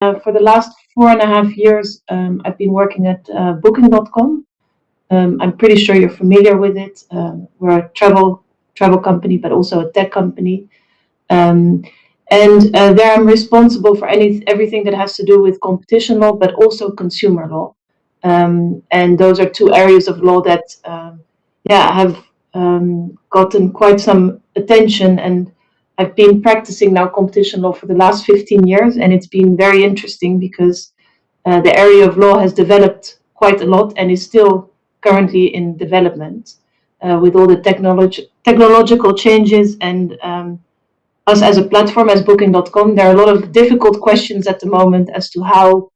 For the last 4.5 years, I've been working at Booking.com. I'm pretty sure you're familiar with it. We're a travel company, but also a tech company. And there I'm responsible for everything that has to do with competition law, but also consumer law. And those are two areas of law that, have gotten quite some attention. And I've been practicing now competition law for the last 15 years, and it's been very interesting because the area of law has developed quite a lot and is still currently in development with all the technological changes. And us as a platform, as Booking.com, there are a lot of difficult questions at the moment as to how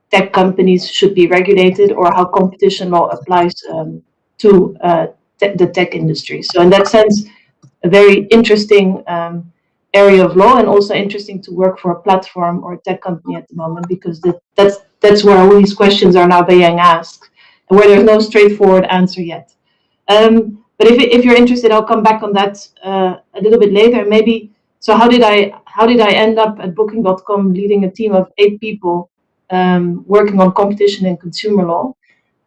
tech companies should be regulated or how competition law applies to the tech industry. So in that sense, a very interesting area of law, and also interesting to work for a platform or a tech company at the moment, because that's where all these questions are now being asked, and where there's no straightforward answer yet. But if you're interested, I'll come back on that a little bit later. Maybe. So how did I end up at Booking.com leading a team of 8 people working on competition and consumer law?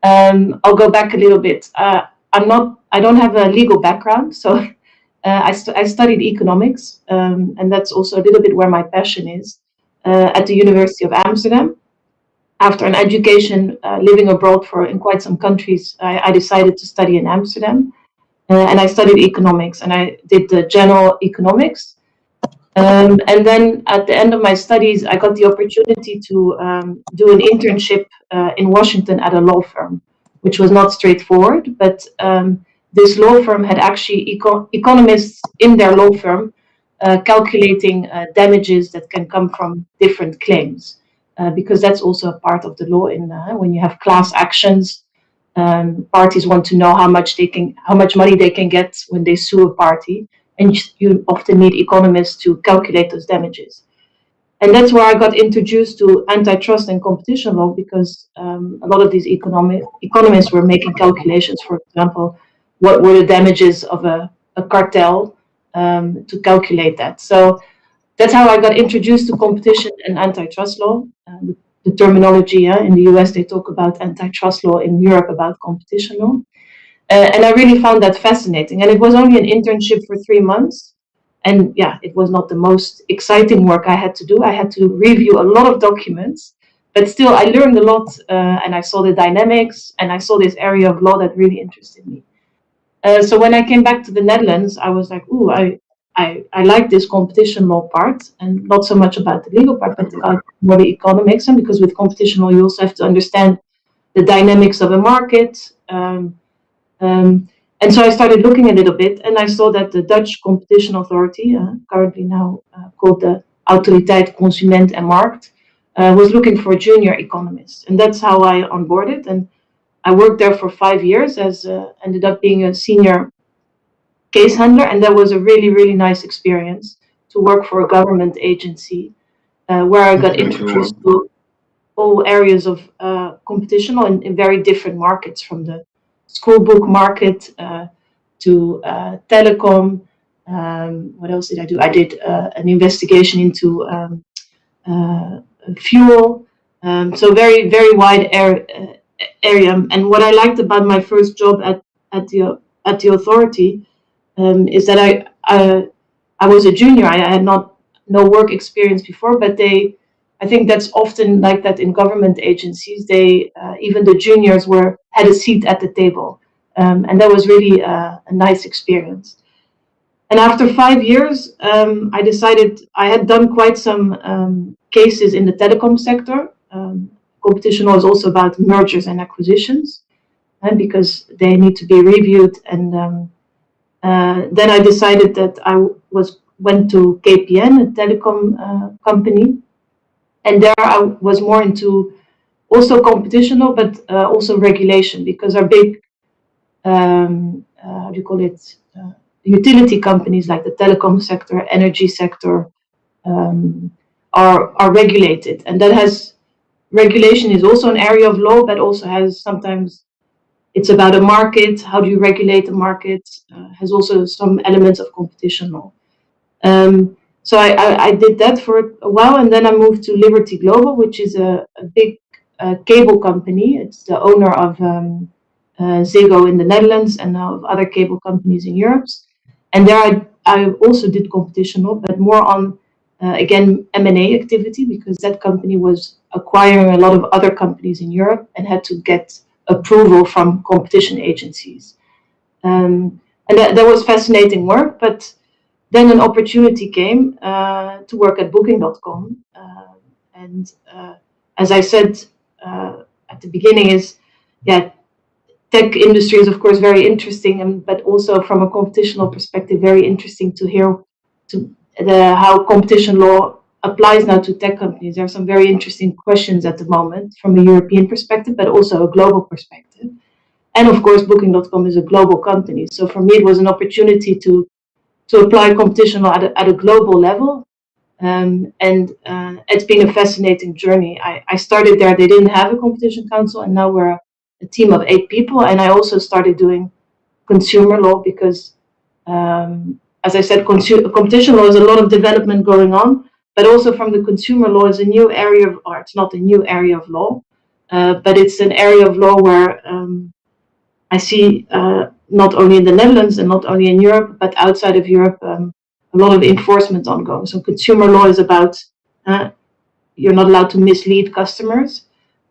I'll go back a little bit. I don't have a legal background, so I studied economics, and that's also a little bit where my passion is, at the University of Amsterdam. After an education living abroad in quite some countries, I decided to study in Amsterdam, and I studied economics, and I did the general economics. And then at the end of my studies, I got the opportunity to do an internship in Washington at a law firm, which was not straightforward, but this law firm had actually economists in their law firm calculating damages that can come from different claims, because that's also a part of the law. When you have class actions, parties want to know how much money they can get when they sue a party, and you often need economists to calculate those damages. And that's where I got introduced to antitrust and competition law, because a lot of these economists were making calculations. For example, what were the damages of a cartel, to calculate that. So that's how I got introduced to competition and antitrust law. The terminology, in the US, they talk about antitrust law, in Europe about competition law. And I really found that fascinating. And it was only an internship for 3 months. And it was not the most exciting work I had to do. I had to review a lot of documents, but still I learned a lot, and I saw the dynamics, and I saw this area of law that really interested me. So when I came back to the Netherlands, I was like, ooh, I like this competition law part, and not so much about the legal part, but about more the economics. And because with competition law, you also have to understand the dynamics of a market. And so I started looking a little bit, and I saw that the Dutch Competition Authority, currently now called the Autoriteit Consument en Markt, was looking for a junior economist. And that's how I onboarded. And I worked there for 5 years, ended up being a senior case handler. And that was a really, really nice experience to work for a government agency, where I got introduced to all areas of competition law in very different markets, from the school book market to telecom. What else did I do? I did an investigation into fuel. So very, very wide area. And what I liked about my first job at the authority is that I was a junior. I had no work experience before, but I think that's often like that in government agencies. Even the juniors had a seat at the table, and that was really a nice experience. And after 5 years, I decided I had done quite some cases in the telecom sector. Competition law is also about mergers and acquisitions, and because they need to be reviewed. And then I decided that I went to KPN, a telecom company. And there I was more into also competition law, but also regulation, because our big, how do you call it, utility companies like the telecom sector, energy sector, are regulated. And regulation is also an area of law, but also sometimes it's about a market. How do you regulate the market? Has also some elements of competition law. So I did that for a while, and then I moved to Liberty Global, which is a big cable company. It's the owner of Ziggo in the Netherlands and now of other cable companies in Europe. And there I also did competition law, but more on, again, M&A activity, because that company was acquiring a lot of other companies in Europe and had to get approval from competition agencies. And that was fascinating work, but then an opportunity came to work at Booking.com. And as I said at the beginning, tech industry is of course very interesting, but also from a competition law perspective, very interesting to hear how competition law applies now to tech companies. There are some very interesting questions at the moment from a European perspective, but also a global perspective. And of course, Booking.com is a global company. So for me, it was an opportunity to apply competition law at a global level. And it's been a fascinating journey. I started there, they didn't have a competition council, and now we're a team of 8 people. And I also started doing consumer law because, as I said, competition law is a lot of development going on, but also from the consumer law is a new area of, or it's not a new area of law, but it's an area of law where I see not only in the Netherlands and not only in Europe, but outside of Europe, a lot of enforcement ongoing. So consumer law is about you're not allowed to mislead customers.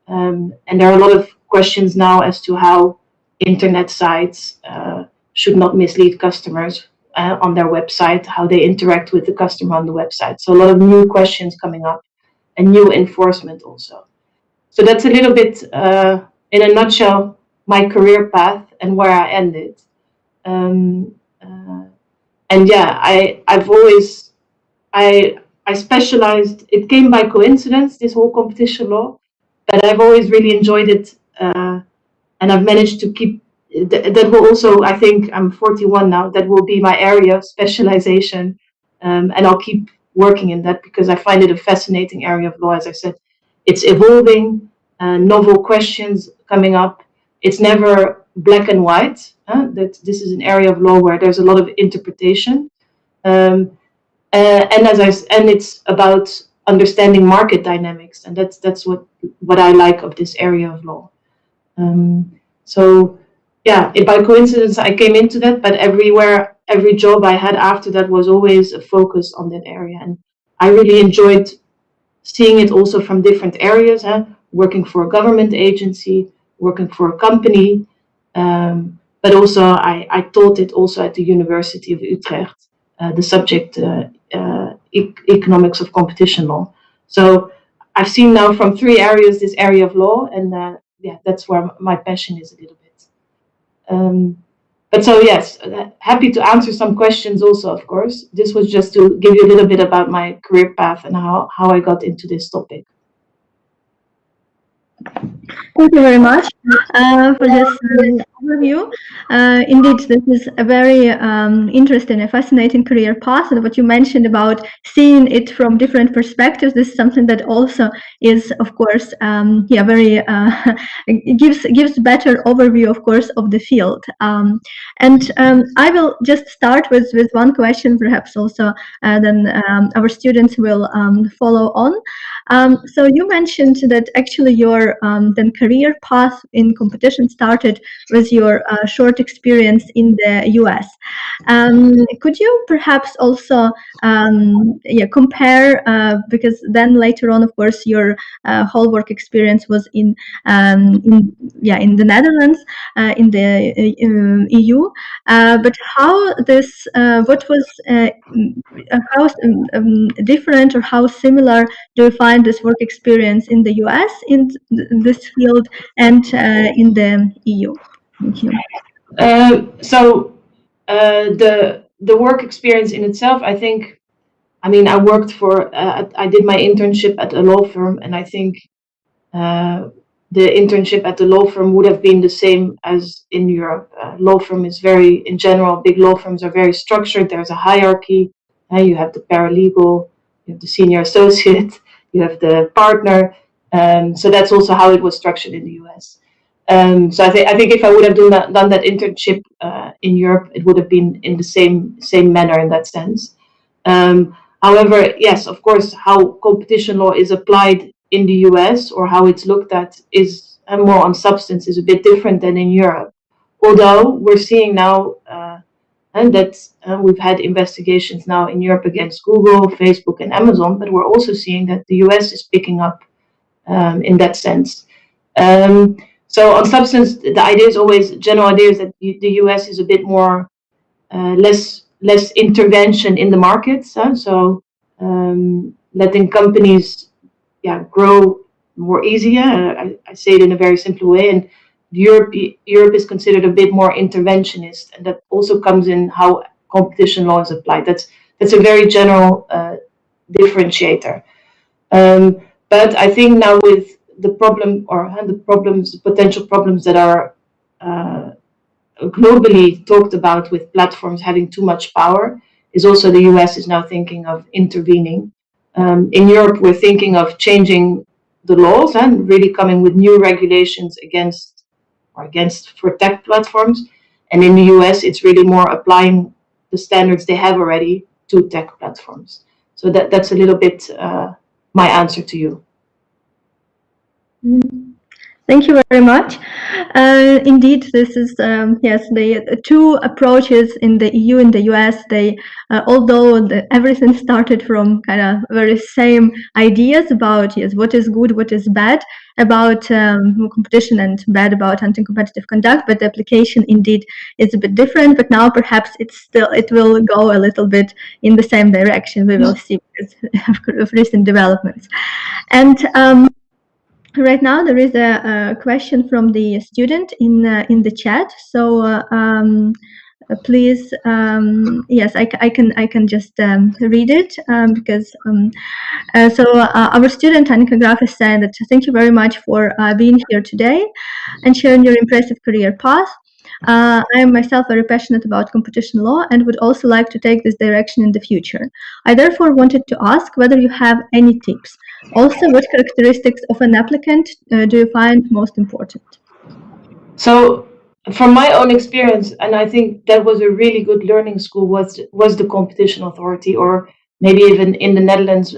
And there are a lot of questions now as to how internet sites should not mislead customers on their website, how they interact with the customer on the website. So a lot of new questions coming up and new enforcement also. So that's a little bit, in a nutshell, my career path and where I ended. And yeah, I've always, I specialized, it came by coincidence, this whole competition law, but I've always really enjoyed it. And I've managed to keep, that will also, I think I'm 41 now, that will be my area of specialization. And I'll keep working in that because I find it a fascinating area of law. As I said, it's evolving, novel questions coming up. It's never black and white. That this is an area of law where there's a lot of interpretation, and it's about understanding market dynamics, and that's what I like of this area of law. So yeah, by coincidence I came into that, but every job I had after that was always a focus on that area, and I really enjoyed seeing it also from different areas, working for a government agency, working for a company, but also I taught it also at the University of Utrecht, the subject economics of competition law. So I've seen now from 3 areas this area of law, and yeah, that's where my passion is a little bit. But so yes, happy to answer some questions also, of course. This was just to give you a little bit about my career path and how I got into this topic. Thank you very much for this overview. Indeed, this is a very interesting and fascinating career path. And what you mentioned about seeing it from different perspectives, this is something that also is, of course, very gives better overview, of course, of the field. And I will just start with one question, perhaps also then our students will follow on. So you mentioned that actually your then career path in competition started with your short experience in the US. Could you perhaps also compare, because then later on, of course, your whole work experience was in the Netherlands, in the EU. But how this, what was how different or how similar do you find this work experience in the US in this field and in the EU? Thank you. So the work experience in itself, I worked for, I did my internship at a law firm, and I think the internship at the law firm would have been the same as in Europe. Law firm is very, in general, big law firms are very structured. There's a hierarchy. You have the paralegal, you have the senior associate, you have the partner. So that's also how it was structured in the US. So I think if I would have done that internship in Europe, it would have been in the same manner in that sense. However, yes, of course, how competition law is applied in the US or how it's looked at is more on substance is a bit different than in Europe. Although we're seeing now, and that we've had investigations now in Europe against Google, Facebook, and Amazon, but we're also seeing that the US is picking up in that sense. So on substance, the idea is always general idea is that the US is a bit more less intervention in the markets. So letting companies grow more easier. I say it in a very simple way. And Europe is considered a bit more interventionist, and that also comes in how competition law is applied. That's a very general differentiator. But I think now with the problem or the potential problems that are globally talked about with platforms having too much power, is also the US is now thinking of intervening. In Europe, we're thinking of changing the laws and really coming with new regulations against for tech platforms. And in the US, it's really more applying the standards they have already to tech platforms. So that's a little bit my answer to you. Thank you very much. Indeed, this is yes, the two approaches in the EU and the US. They, although everything started from kind of very same ideas about yes, what is good, what is bad about competition, and bad about anti-competitive conduct, but the application indeed is a bit different. But now perhaps it will go a little bit in the same direction. We will see because of recent developments. And right now, there is a question from the student in the chat. So please, yes, I can just read it because our student Annika Graf is saying that thank you very much for being here today and sharing your impressive career path. I am myself very passionate about competition law and would also like to take this direction in the future. I therefore wanted to ask whether you have any tips. Also, what characteristics of an applicant do you find most important? So, from my own experience, and I think that was a really good learning school, was the competition authority, or maybe even in the Netherlands,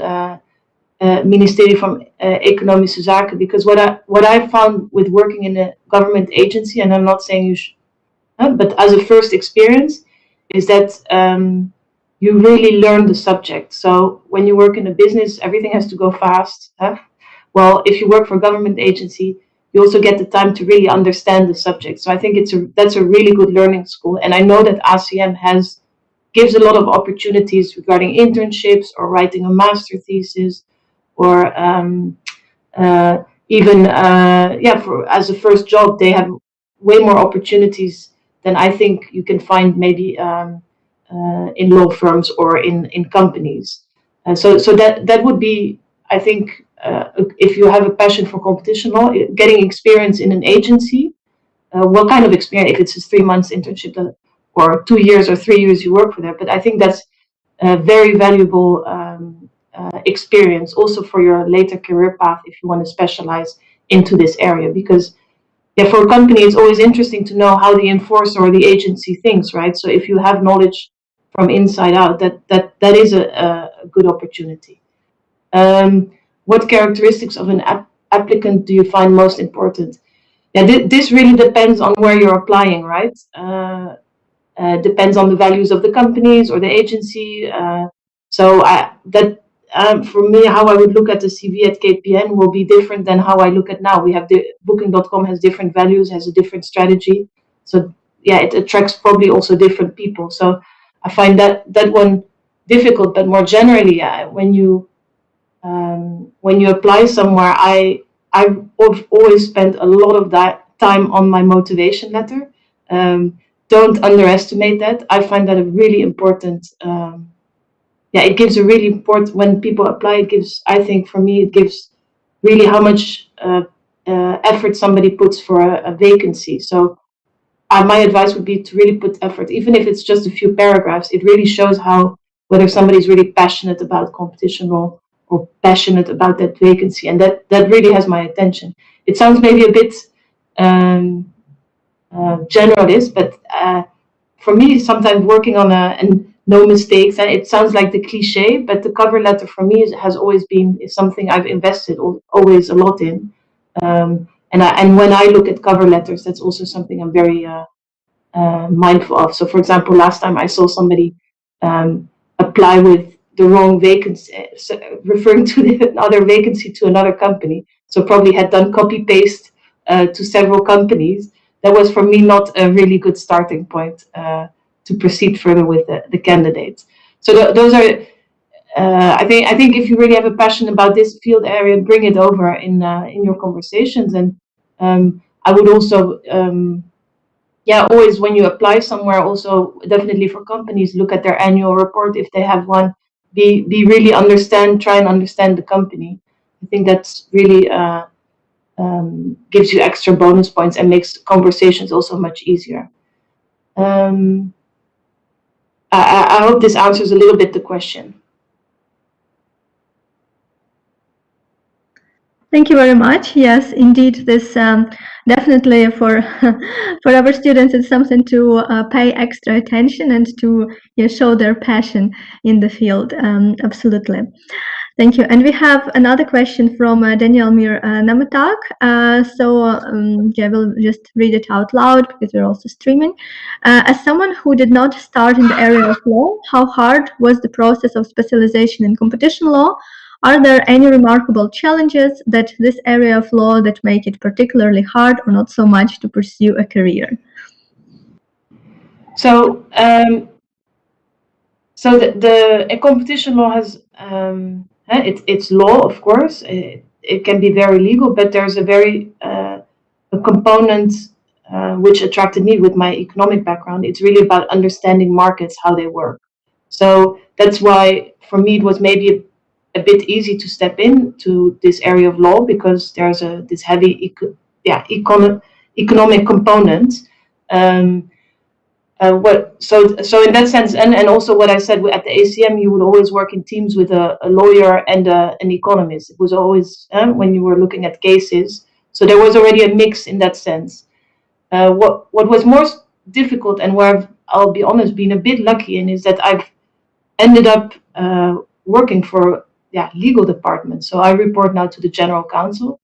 Ministerie van Economische Zaken. Because what I found with working in a government agency, and I'm not saying you should, but as a first experience, is that you really learn the subject. So when you work in a business, everything has to go fast. Well, if you work for a government agency, you also get the time to really understand the subject. So I think that's a really good learning school. And I know that ACM gives a lot of opportunities regarding internships or writing a master thesis, or even as a first job, they have way more opportunities than I think you can find maybe in law firms or in companies. So that would be, I think, if you have a passion for competition law, getting experience in an agency. What kind of experience? If it's a 3 months internship or 2 years or 3 years you work for that, but I think that's a very valuable experience also for your later career path if you want to specialize into this area. Because for a company, it's always interesting to know how the enforcer or the agency thinks, right? So if you have knowledge from inside out, that is a good opportunity. What characteristics of an applicant do you find most important? Yeah, this really depends on where you're applying, right? Depends on the values of the companies or the agency. For me, how I would look at the CV at KPN will be different than how I look at now. We have the Booking.com has different values, has a different strategy. So yeah, it attracts probably also different people. So I find that one difficult. But more generally, when you apply somewhere, I've always spent a lot of that time on my motivation letter. Don't underestimate that. I find that a really important. It gives a really important, when people apply, it gives, I think for me, it gives really how much effort somebody puts for a vacancy. So my advice would be to really put effort, even if it's just a few paragraphs. It really shows whether somebody's really passionate about competition law or passionate about that vacancy. And that really has my attention. It sounds maybe a bit generalist, but for me, sometimes working on and no mistakes. And it sounds like the cliche, but the cover letter for me has always been something I've invested always a lot in. And when I look at cover letters, that's also something I'm very mindful of. So, for example, last time I saw somebody apply with the wrong vacancy, referring to another vacancy to another company. So probably had done copy paste to several companies. That was for me not a really good starting point to proceed further with the candidates. So those are. I think if you really have a passion about this field area, bring it over in your conversations. And I would also always when you apply somewhere, also definitely for companies, look at their annual report if they have one. Be really try and understand the company. I think that's really gives you extra bonus points and makes conversations also much easier. I hope this answers a little bit the question. Thank you very much. Yes, indeed, this definitely for for our students, it's something to pay extra attention and to show their passion in the field. Absolutely. Thank you. And we have another question from Daniel Mir Namatak. I will just read it out loud because we're also streaming. As someone who did not start in the area of law, how hard was the process of specialization in competition law? Are there any remarkable challenges that this area of law that make it particularly hard or not so much to pursue a career? So, the competition law has it's law, of course. It can be very legal, but there's a component which attracted me with my economic background. It's really about understanding markets, how they work. So that's why for me it was maybe a bit easy to step into this area of law, because there's this heavy economic component. So in that sense, and also what I said at the ACM, you would always work in teams with a lawyer and an economist. It was always when you were looking at cases. So there was already a mix in that sense. What was more difficult, and where I'll be honest, been a bit lucky in, is that I've ended up working for legal departments. So I report now to the general counsel.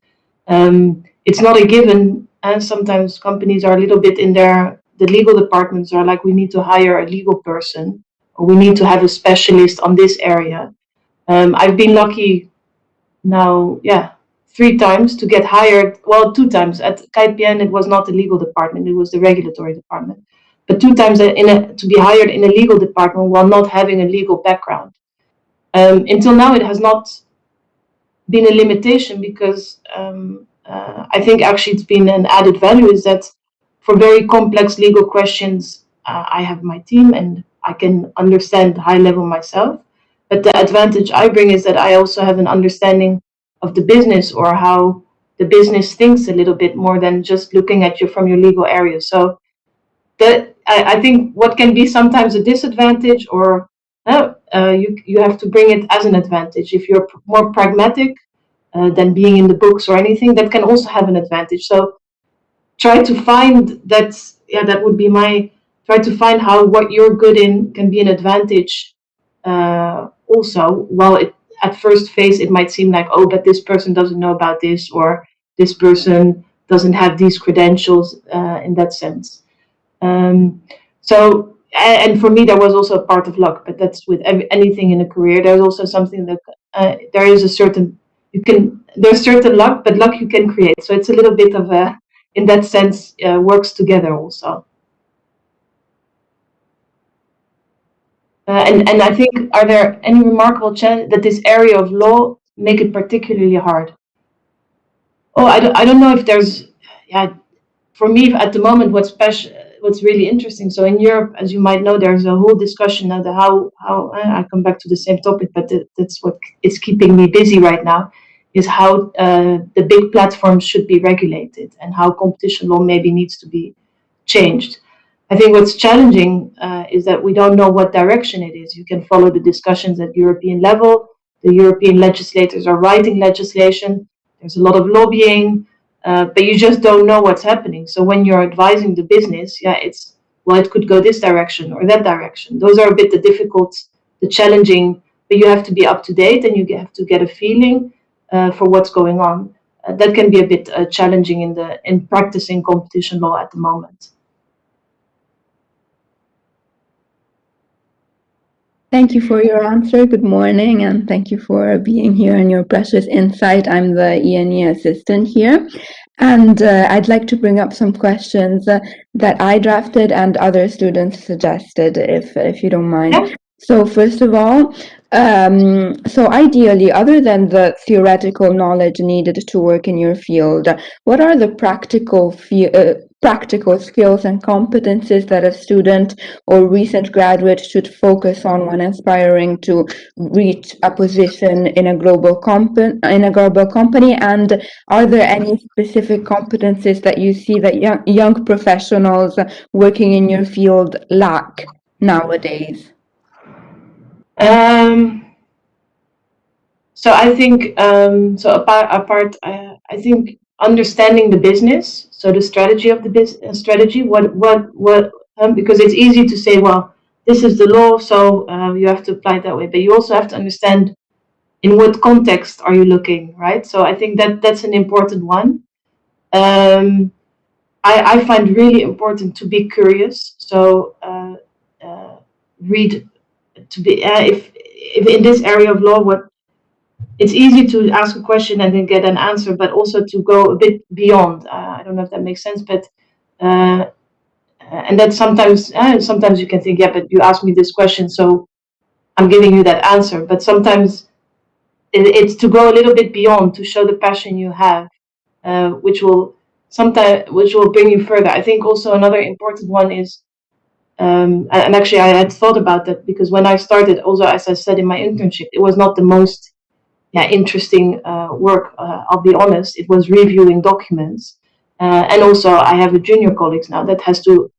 It's not a given, and sometimes companies are a little bit in the legal departments are like, we need to hire a legal person, or we need to have a specialist on this area. I've been lucky now, 3 times to get hired. Well, 2 times. At KPN, it was not the legal department, it was the regulatory department. But 2 times to be hired in a legal department while not having a legal background. Until now, it has not been a limitation, because I think actually it's been an added value, is that for very complex legal questions, I have my team and I can understand high level myself. But the advantage I bring is that I also have an understanding of the business, or how the business thinks a little bit more than just looking at you from your legal area. So that I think what can be sometimes a disadvantage, or you have to bring it as an advantage. If you're more pragmatic than being in the books or anything, that can also have an advantage. So try to find that. That would be try to find how what you're good in can be an advantage. Also, while at first phase it might seem like, oh, but this person doesn't know about this, or this person doesn't have these credentials in that sense. So, and for me, there was also a part of luck, but that's with anything in a career. There's also something that there is a certain, there's certain luck, but luck you can create. So it's a little bit of in that sense, works together also. And I think, are there any remarkable challenges that this area of law make it particularly hard? Oh, I don't know if there's, for me at the moment, what's really interesting. So in Europe, as you might know, there's a whole discussion of how I come back to the same topic, but that's what is keeping me busy right now, is how the big platforms should be regulated and how competition law maybe needs to be changed. I think what's challenging is that we don't know what direction it is. You can follow the discussions at European level. The European legislators are writing legislation. There's a lot of lobbying, but you just don't know what's happening. So when you're advising the business, it's well, it could go this direction or that direction. Those are a bit the challenging, but you have to be up to date and you have to get a feeling for what's going on. That can be a bit challenging in practicing competition law at the moment. Thank you for your answer. Good morning, and thank you for being here and your precious insight. I'm the E&E assistant here, and I'd like to bring up some questions that I drafted and other students suggested, if you don't mind. Yeah. So first of all, so ideally, other than the theoretical knowledge needed to work in your field, what are the practical skills and competencies that a student or recent graduate should focus on when aspiring to reach a position in a global company? And are there any specific competencies that you see that young professionals working in your field lack nowadays? So I think I think understanding the business, so the strategy of the business strategy, because it's easy to say, well, this is the law, so you have to apply it that way, but you also have to understand in what context are you looking, right? So I think that's an important one. I find really important to be curious. So read to be if in this area of law, it's easy to ask a question and then get an answer, but also to go a bit beyond. I don't know if that makes sense, but and that sometimes you can think, yeah, but you asked me this question, so I'm giving you that answer. But sometimes it's to go a little bit beyond, to show the passion you have, which will bring you further. I think also another important one is, and actually I had thought about that, because when I started, also as I said in my internship, it was not the most interesting work. I'll be honest, it was reviewing documents, and also I have a junior colleague now that has to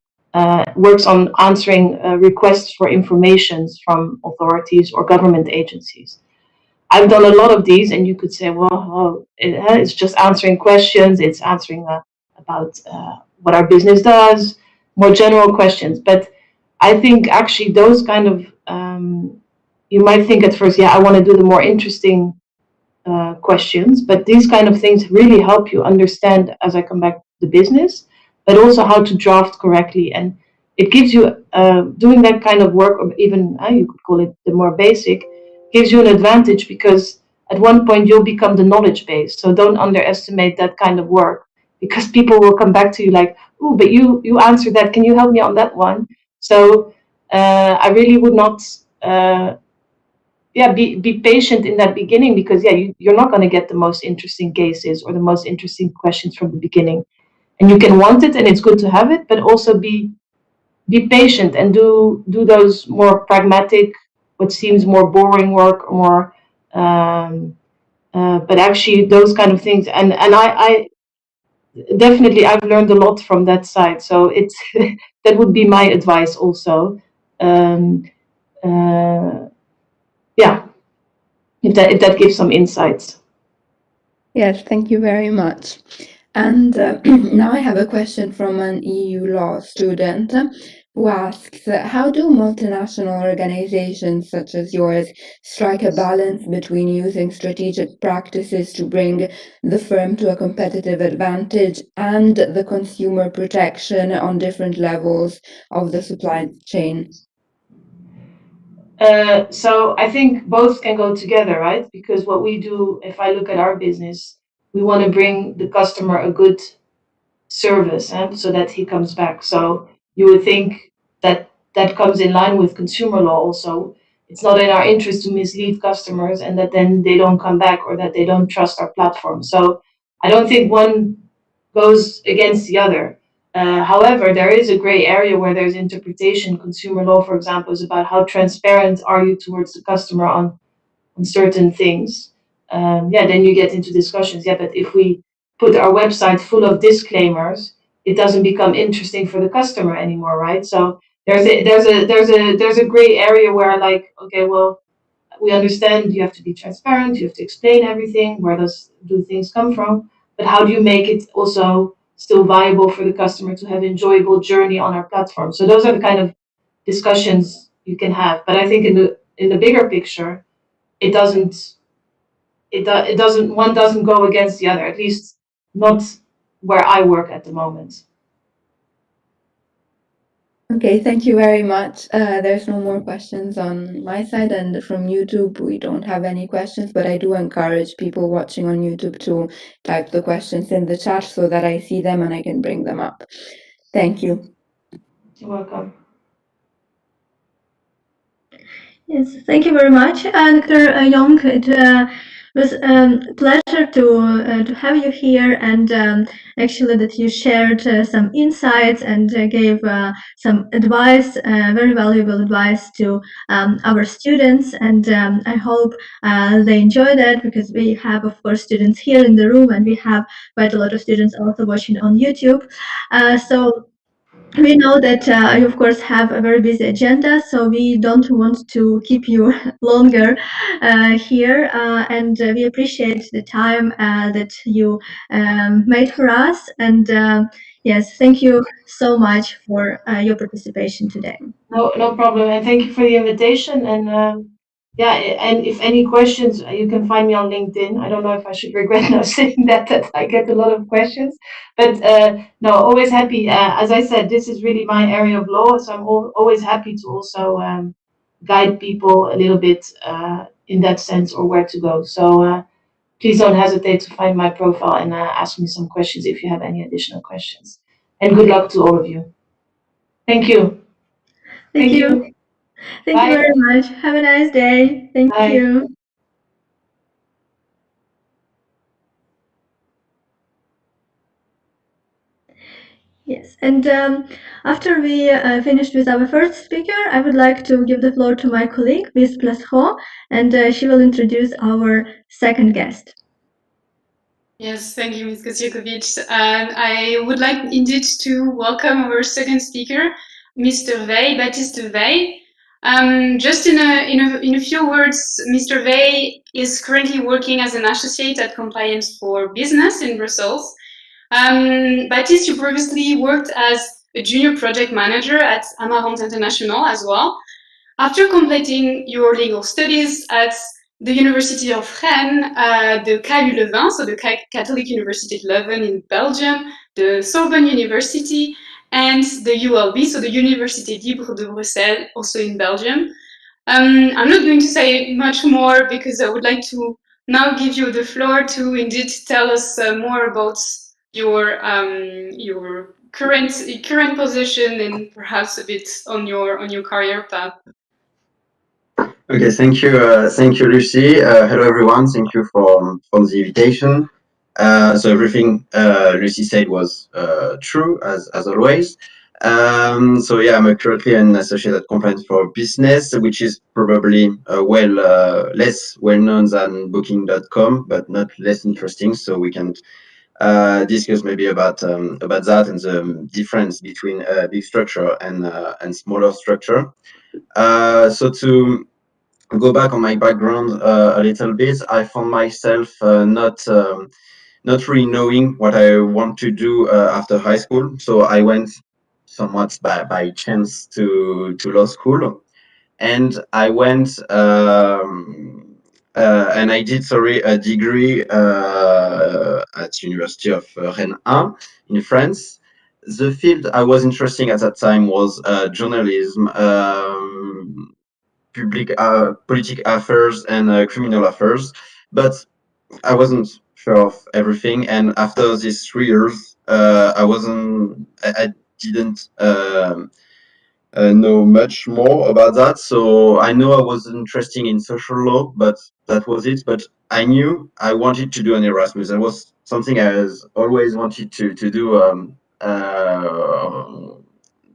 works on answering requests for information from authorities or government agencies. I've done a lot of these, and you could say, well, it's just answering questions. It's answering about what our business does, more general questions. But I think actually those kind of, you might think at first, yeah, I want to do the more interesting questions, but these kind of things really help you understand, as I come back to the business, but also how to draft correctly. And it gives you, doing that kind of work, or even you could call it the more basic, gives you an advantage, because at one point you'll become the knowledge base. So don't underestimate that kind of work, because people will come back to you like, oh, but you answered that. Can you help me on that one? So I really would not, be patient in that beginning, because you're not going to get the most interesting cases or the most interesting questions from the beginning. And you can want it, and it's good to have it, but also be patient and do those more pragmatic, what seems more boring work, or more but actually those kind of things. And I definitely, I've learned a lot from that side. So it's that would be my advice also. If that gives some insights. Yes, thank you very much. And now I have a question from an EU law student who asks, how do multinational organizations such as yours strike a balance between using strategic practices to bring the firm to a competitive advantage and the consumer protection on different levels of the supply chain? So I think both can go together, right? Because what we do, if I look at our business, we want to bring the customer a good service, and so that he comes back. So you would think that that comes in line with consumer law also. It's not in our interest to mislead customers and that then they don't come back or that they don't trust our platform. So I don't think one goes against the other. However, there is a gray area where there's interpretation. Consumer law, for example, is about how transparent are you towards the customer on certain things. Then you get into discussions. Yeah, but if we put our website full of disclaimers, it doesn't become interesting for the customer anymore, right? So there's a gray area where, like, okay, well, we understand you have to be transparent, you have to explain everything, do things come from, but how do you make it also still viable for the customer to have enjoyable journey on our platform. So those are the kind of discussions you can have. But I think in the bigger picture, it doesn't it doesn't one doesn't go against the other, at least not where I work at the moment. Okay, thank you very much. There's no more questions on my side, and from YouTube, we don't have any questions, but I do encourage people watching on YouTube to type the questions in the chat so that I see them and I can bring them up. Thank you. You're welcome. Yes, thank you very much, Dr. Young. It was a pleasure to have you here, and actually that you shared some insights and gave some advice, very valuable advice to our students. And I hope they enjoy that, because we have, of course, students here in the room, and we have quite a lot of students also watching on YouTube. So we know that you, of course, have a very busy agenda, so we don't want to keep you longer here, and we appreciate the time that you made for us. And yes, thank you so much for your participation today. No problem, and thank you for the invitation. And yeah, and if any questions, you can find me on LinkedIn. I don't know if I should regret now saying that I get a lot of questions, but no, always happy. As I said, this is really my area of law, so I'm always happy to also guide people a little bit in that sense, or where to go. So please don't hesitate to find my profile and ask me some questions if you have any additional questions. And good luck to all of you. Thank you. Thank you. Thank you Bye. very much. Have a nice day. Thank Bye. you. Yes, and after we finished with our first speaker, I would like to give the floor to my colleague, Ms. Plasho, and she will introduce our second guest. Yes, thank you, Ms. Kociukovic. And I would like indeed to welcome our second speaker, Mr. Wey, Baptiste Wey. Just in a few words, Mr. Wey is currently working as an associate at Compliance for Business in Brussels. Baptiste, you previously worked as a junior project manager at Aml International as well. After completing your legal studies at the University of Rennes, the KU Leuven, so the Catholic University of Leuven in Belgium, the Sorbonne University, and the ULB, so the Université Libre de Bruxelles, also in Belgium. I'm not going to say much more, because I would like to now give you the floor to indeed tell us more about your current position, and perhaps a bit on your career path. Okay, thank you, Lucy. Hello, everyone. Thank you for the invitation. So everything Lucy said was true, as always. So yeah, I'm currently an associate at Compliance for Business, which is probably less well known than Booking.com, but not less interesting. So we can discuss maybe about that and the difference between big structure and smaller structure. So to go back on my background a little bit, I found myself not really knowing what I want to do after high school. So I went somewhat by chance to law school, and I went and I did a degree at University of Rennes 1 in France. The field I was interested in at that time was journalism, politic affairs, and criminal affairs, but I wasn't sure of everything. And after these 3 years, I didn't know much more about that. So I know I was interested in social law, but that was it. But I knew I wanted to do an Erasmus. That was something I has always wanted to do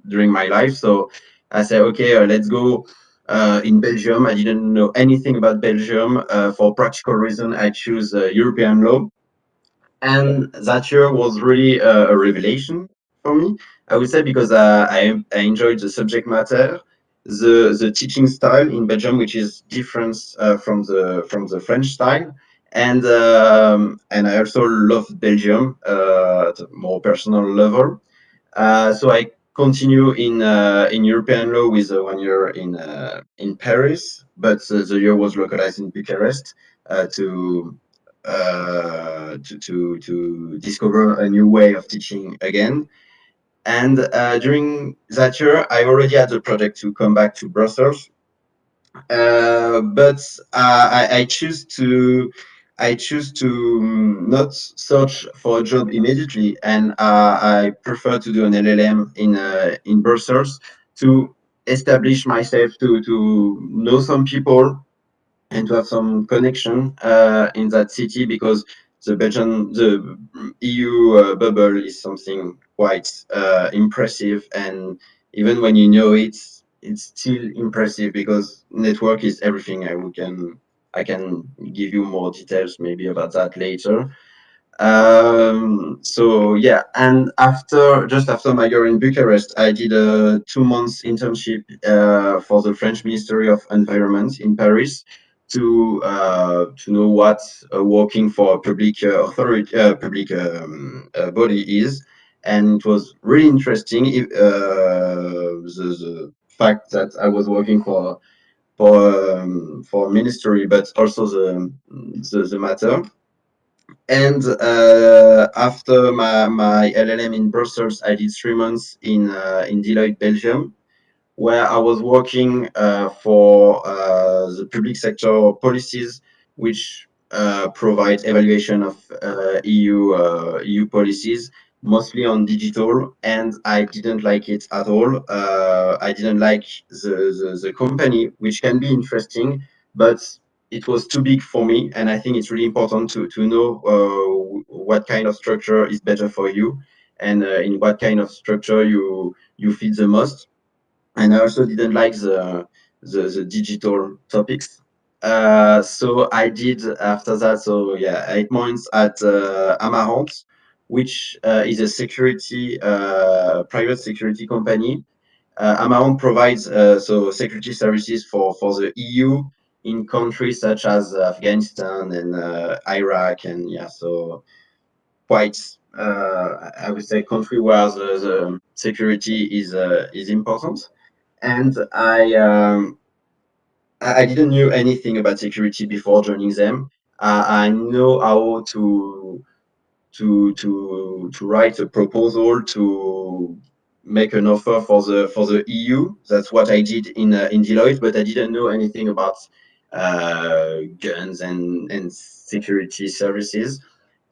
during my life. So I said, okay, let's go in Belgium. I didn't know anything about Belgium. For practical reason, I choose European law. And that year was really a revelation for me, I would say, because I enjoyed the subject matter, the teaching style in Belgium, which is different from the French style, and I also loved Belgium at a more personal level. So I continue in European law with 1 year in Paris, but the year was localized in Bucharest to discover a new way of teaching again. And during that year, I already had a project to come back to Brussels, but I choose to not search for a job immediately, and I prefer to do an LLM in Brussels to establish myself, to know some people and to have some connection in that city, because the EU bubble is something quite impressive, and even when you know it, it's still impressive because network is everything. I can give you more details maybe about that later. So yeah, and just after my year in Bucharest, I did a 2 months internship for the French Ministry of Environment in Paris to know what working for a public authority, public body is, and it was really interesting. The fact that I was working for ministry, but also the matter. And after my LLM in Brussels, I did 3 months in Deloitte, Belgium, where I was working for the public sector policies, which provide evaluation of EU policies, mostly on digital, and I didn't like it at all. I didn't like the company, which can be interesting, but it was too big for me, and I think it's really important to know what kind of structure is better for you, and in what kind of structure you fit the most. And I also didn't like the digital topics. So I did after that. So yeah, 8 months at Amarant, which is a security private security company. Amarant provides so security services for the EU in countries such as Afghanistan and Iraq, and yeah, so quite I would say country where the security is important. And I didn't know anything about security before joining them. I know how to write a proposal to make an offer for the EU. That's what I did in Deloitte, but I didn't know anything about guns and security services.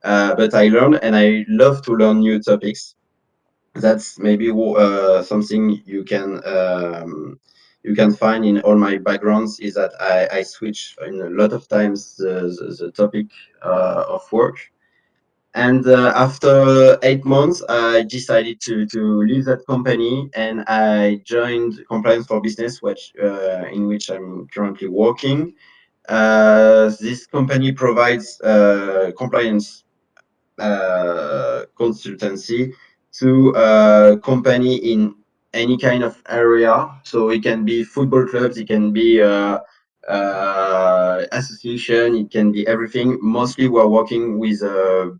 But I learned, and I love to learn new topics. That's maybe something you can find in all my backgrounds, is that I switch in a lot of times the topic of work. And after 8 months, I decided to leave that company, and I joined Compliance for Business, which in which I'm currently working. This company provides compliance consultancy to a company in any kind of area. So it can be football clubs, it can be association, it can be everything. Mostly we're working with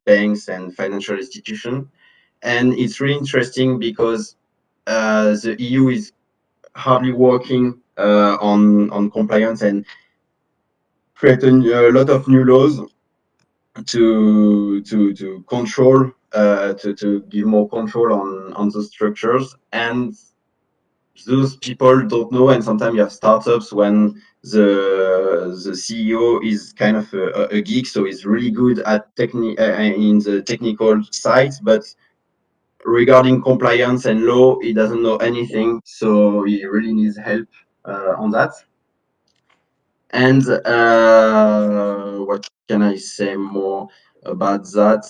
banks and financial institutions. And it's really interesting because the EU is hardly working on compliance and creating a lot of new laws to control to give more control on the structures, and those people don't know. And sometimes you have startups when the CEO is kind of a geek, so he's really good at in the technical side, but regarding compliance and law, he doesn't know anything, so he really needs help on that. And what can I say more about that?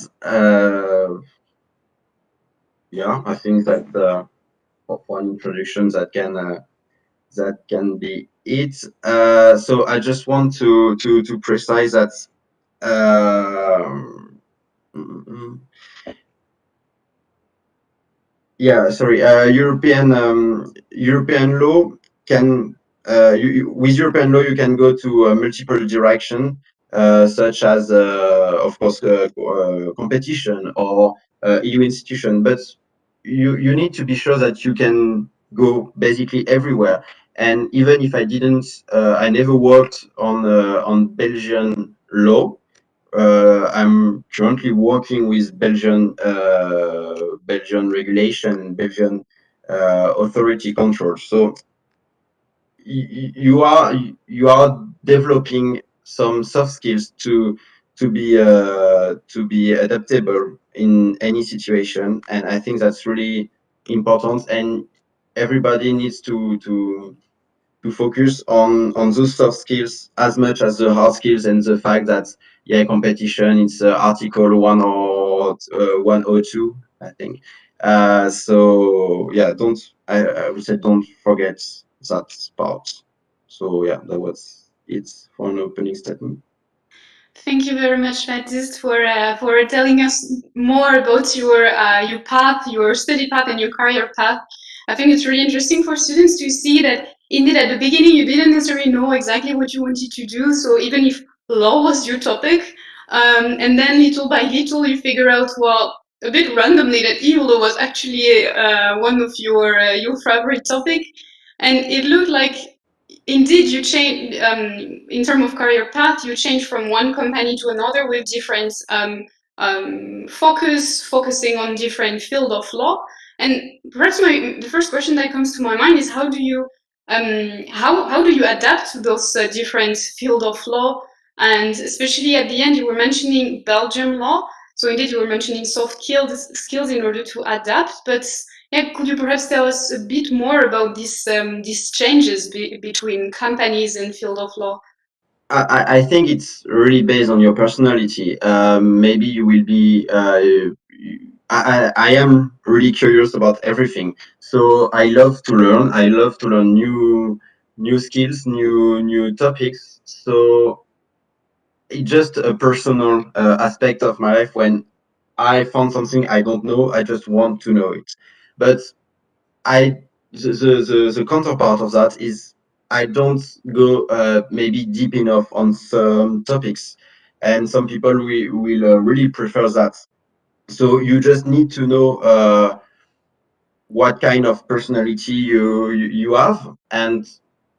Yeah, I think that for an introduction, that can be it. So I just want to precise that. Mm, mm, yeah, sorry. European law can with European law you can go to multiple direction, such as of course, competition or EU institution, but you need to be sure that you can go basically everywhere. And even if I didn't, I never worked on Belgian law. I'm currently working with Belgian regulation, Belgian authority control. So you are developing some soft skills to be adaptable in any situation, and I think that's really important. And everybody needs to focus on those soft skills as much as the hard skills, and the fact that competition, it's article 102, I think. So yeah, I would say don't forget that part. So yeah, that was it for an opening statement. Thank you very much, Baptiste, for telling us more about your path, your study path, and your career path. I think it's really interesting for students to see that indeed at the beginning you didn't necessarily know exactly what you wanted to do. So even if law was your topic, and then little by little you figure out, well, a bit randomly, that EU law was actually one of your favorite topic, and it looked like indeed you change in terms of career path. You change from one company to another with different focusing on different field of law. And perhaps the first question that comes to my mind is how do you adapt to those different field of law? And especially at the end, you were mentioning Belgium law. So indeed, you were mentioning soft skills in order to adapt. But yeah, could you perhaps tell us a bit more about these changes between companies and field of law? I think it's really based on your personality. Maybe you will be. I am really curious about everything, so I love to learn. I love to learn new skills, new topics. So it's just a personal aspect of my life. When I found something I don't know, I just want to know it. But I the counterpart of that is I don't go maybe deep enough on some topics, and some people will really prefer that. So you just need to know what kind of personality you have, and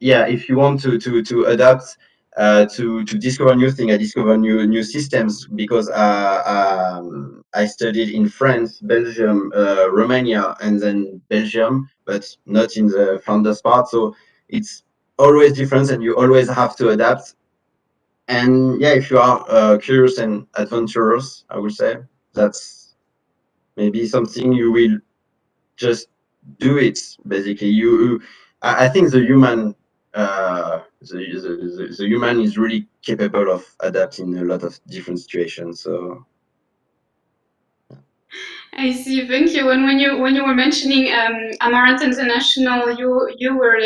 yeah, if you want to adapt to discover new things, I discover new systems, because I studied in France, Belgium, Romania, and then Belgium, but not in the Flanders part. So it's always different, and you always have to adapt. And yeah, if you are curious and adventurous, I would say that's maybe something you will just do it. Basically, I think the human the human is really capable of adapting a lot of different situations. So I see. Thank you. And when you were mentioning Amaranth International, you were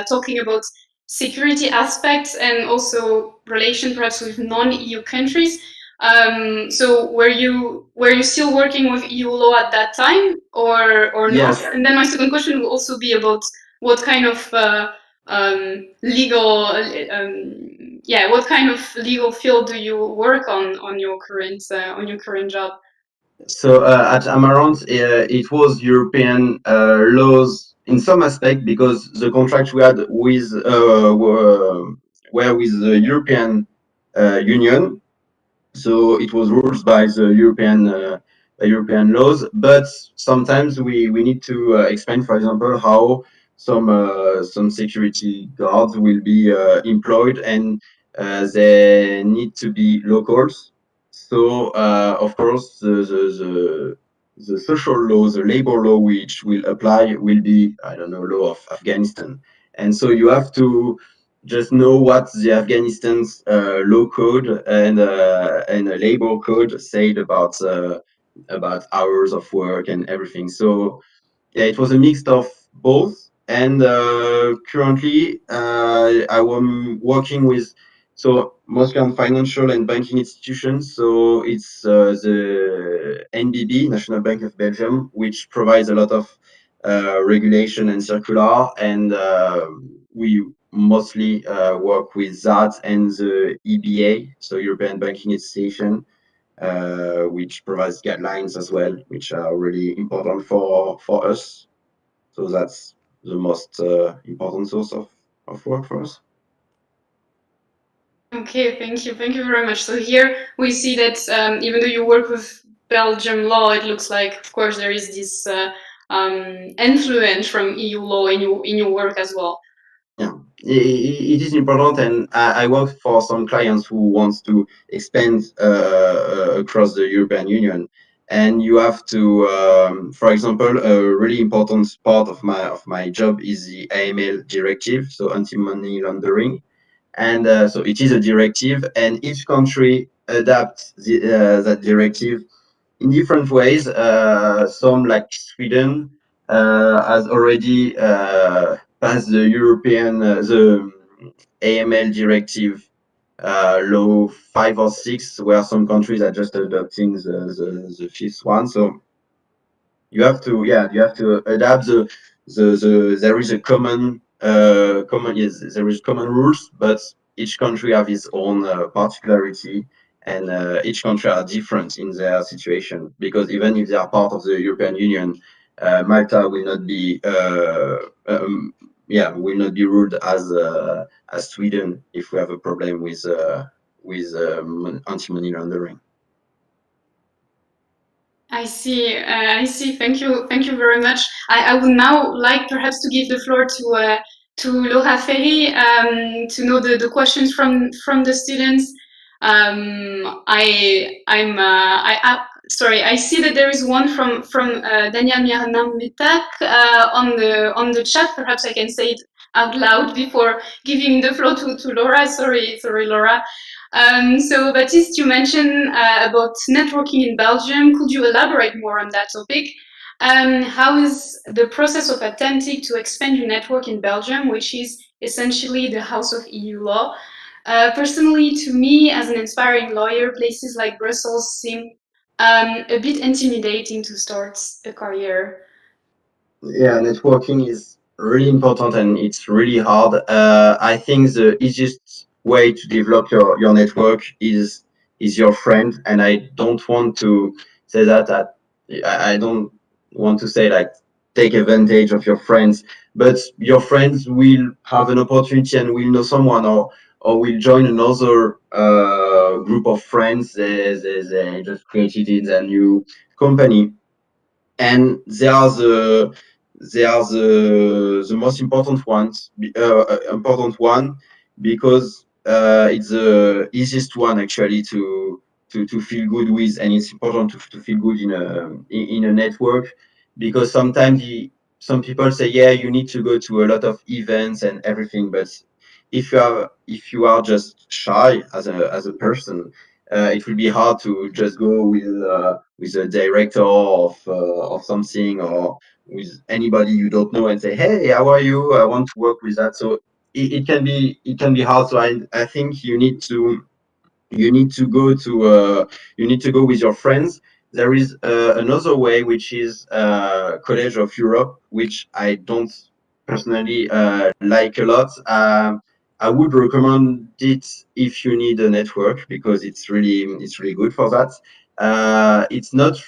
talking about security aspects and also relation perhaps with non-EU countries. So were you still working with EU law at that time, or yes. not? And then my second question will also be about what kind of legal what kind of legal field do you work on your current job? So at Amaranth, it was European laws in some aspect, because the contract we had with were with the European Union. So it was rules by the European laws, but sometimes we need to explain, for example, how some security guards will be employed, and they need to be locals. So of course the social law, the labor law which will apply will be, I don't know, law of Afghanistan, and so you have to just know what the Afghanistan's law code and a labor code said about hours of work and everything. So yeah, it was a mix of both. And currently, I am working with, so mostly on financial and banking institutions. So it's the NBB, National Bank of Belgium, which provides a lot of regulation and circular, and we mostly work with that and the EBA, so European Banking Institution. which provides guidelines as well, which are really important for us. So that's the most important source of work for us. Okay, thank you. Thank you very much. So here we see that even though you work with Belgium law, it looks like, of course, there is this influence from EU law in your work as well. Yeah, it is important, and I work for some clients who wants to expand across the European Union, and you have to, for example, a really important part of my job is the AML directive, so anti-money laundering. And so it is a directive, and each country adapts that directive in different ways. Some, like Sweden, has already passed the European the AML directive law 5 or 6, where some countries are just adopting the fifth one. So you have to adapt there is a common yes, there is common rules, but each country have its own particularity, and each country are different in their situation, because even if they are part of the European Union, Malta will not be ruled as Sweden if we have a problem with anti-money laundering. I see. I see. Thank you. Thank you very much. I would now like perhaps to give the floor to Laura Ferry to know the questions from the students. Sorry. I see that there is one from Daniel Miarnamitak on the chat. Perhaps I can say it out loud before giving the floor to Laura. Sorry, Laura. So Baptiste, you mentioned about networking in Belgium. Could you elaborate more on that topic? How is the process of attempting to expand your network in Belgium, which is essentially the house of EU law? Personally, to me, as an inspiring lawyer, places like Brussels seem a bit intimidating to start a career. Yeah, networking is really important, and it's really hard. I think the easiest way to develop your network is your friend, and I don't want to say I don't want to say like take advantage of your friends, but your friends will have an opportunity and will know someone, or will join another group of friends. They just created a new company, and they are the most important important one, because it's the easiest one actually to feel good with, and it's important to feel good in a network, because sometimes some people say, yeah, you need to go to a lot of events and everything, but if you are just shy as a person, it will be hard to just go with a director of something, or with anybody you don't know, and say, hey, how are you? I want to work with that. So it can be hard. So I think you need to go with your friends. There is another way, which is College of Europe, which I don't personally like a lot. I would recommend it if you need a network, because it's really good for that. It's not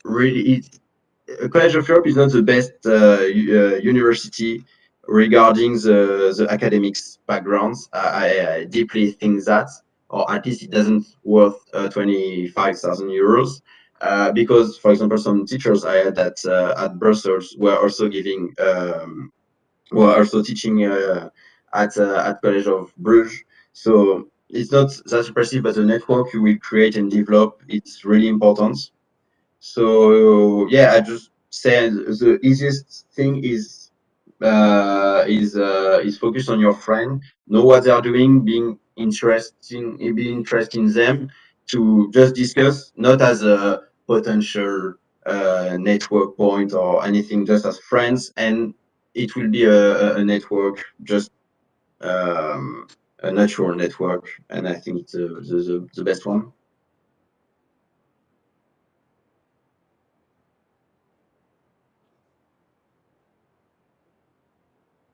really College of Europe is not the best university regarding the academics backgrounds. I deeply think that, or at least it doesn't worth 25,000 euros. Because, for example, some teachers I had at Brussels were also teaching at College of Bruges. So it's not that impressive, but the network you will create and develop, it's really important. So yeah, I just say the easiest thing is focus on your friend, know what they are doing, be interested in them, to just discuss, not as a potential network point or anything, just as friends, and it will be a network, just a natural network, and I think it's the best one.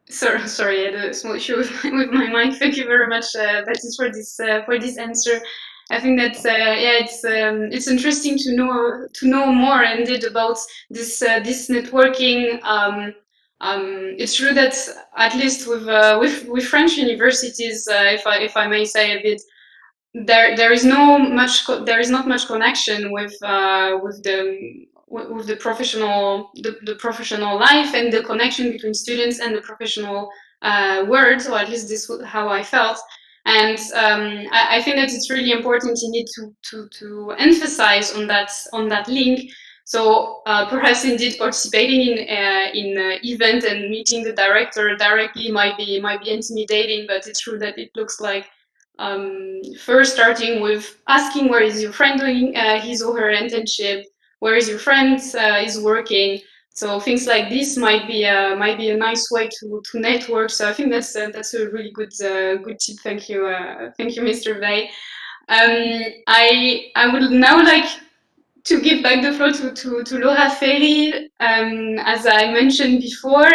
Sorry, I had a small issue with my mic. Thank you very much, Baptiste, for this answer. I think that's it's interesting to know more indeed about this networking. It's true that at least with French universities, if I may say a bit, there is not much connection with the professional life and the connection between students and the professional world, or at least this was how I felt. And I think that it's really important indeed to emphasize on that link. So perhaps indeed participating in event and meeting the director directly might be intimidating, but it's true that it looks like first starting with asking where is your friend doing his or her internship, where is your friend is working. So things like this might be a nice way to network. So I think that's a really good tip. Thank you, Mr. Vey. I would now like to give back the floor to Laura Ferry. As I mentioned before,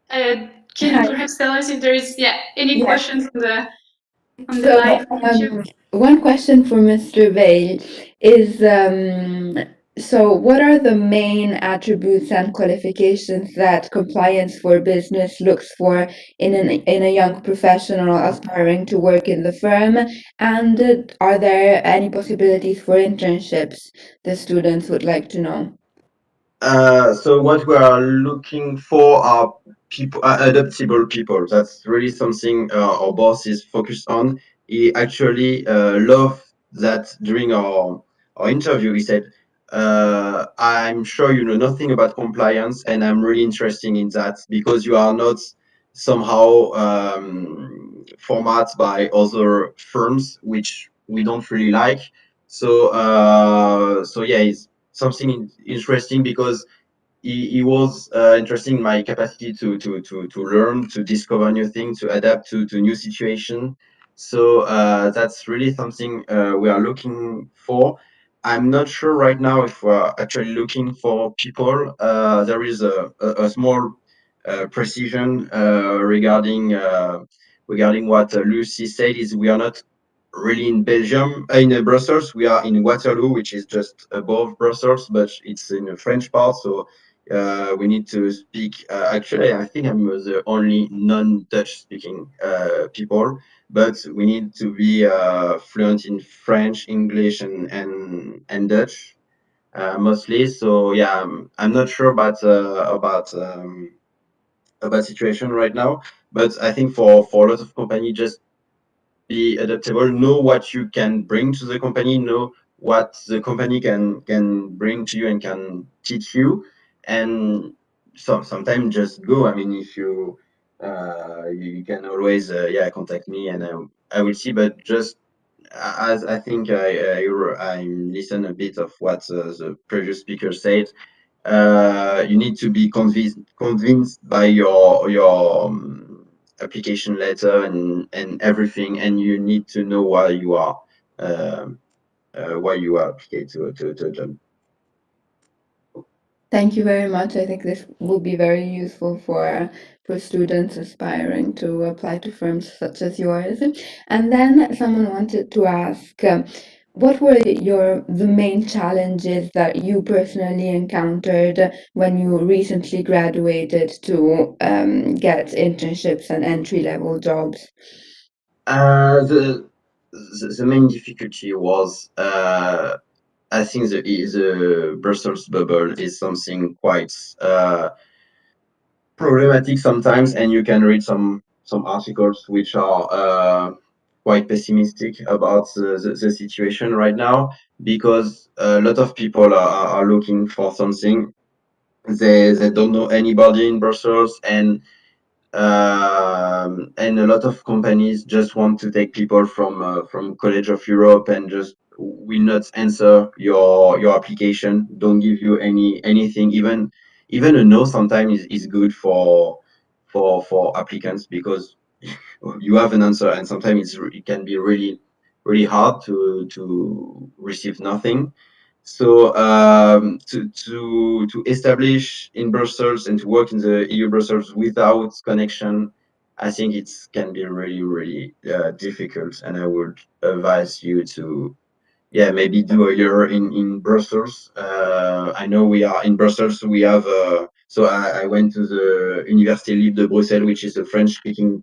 can you perhaps tell us if there is any questions on the live YouTube? One question for Mr. Vale is, so what are the main attributes and qualifications that compliance for business looks for in a young professional aspiring to work in the firm? And are there any possibilities for internships the students would like to know? So what we are looking for are people, adaptable people. That's really something our boss is focused on. He actually loved that during our interview. He said, "I'm sure you know nothing about compliance, and I'm really interested in that because you are not somehow formatted by other firms, which we don't really like." So yeah, it's something interesting because he was interested in my capacity to learn, to discover new things, to adapt to new situation. So that's really something we are looking for. I'm not sure right now if we're actually looking for people. There is a small precision regarding what Lucy said is we are not really in Belgium, in Brussels. We are in Waterloo, which is just above Brussels, but it's in the French part. So we need to speak. Actually, I think I'm the only non-Dutch speaking people, but we need to be fluent in French, English, and Dutch mostly. So yeah, I'm not sure about situation right now, but I think for a lot of company, just be adaptable, know what you can bring to the company, know what the company can bring to you and can teach you, and sometimes just go. I mean, if you can always contact me and I will see, but just as I think I listen a bit of what the previous speaker said. You need to be convinced by your application letter and everything, and you need to know why you are applied to a job. Thank you very much. I think this will be very useful for students aspiring to apply to firms such as yours. And then someone wanted to ask, what were the main challenges that you personally encountered when you recently graduated to get internships and entry-level jobs? The main difficulty was I think the Brussels bubble is something quite problematic sometimes, and you can read some articles which are quite pessimistic about the situation right now because a lot of people are looking for something. They don't know anybody in Brussels, and a lot of companies just want to take people from College of Europe and just will not answer your application, don't give you anything, even a no sometimes is good for applicants because you have an answer, and sometimes it can be really hard to receive nothing. So to establish in Brussels and to work in the EU Brussels without connection I think it can be really, really difficult, and I would advise you to, yeah, maybe do a year in Brussels. I know we are in Brussels. We have so I went to the Université Libre de Bruxelles, which is a French-speaking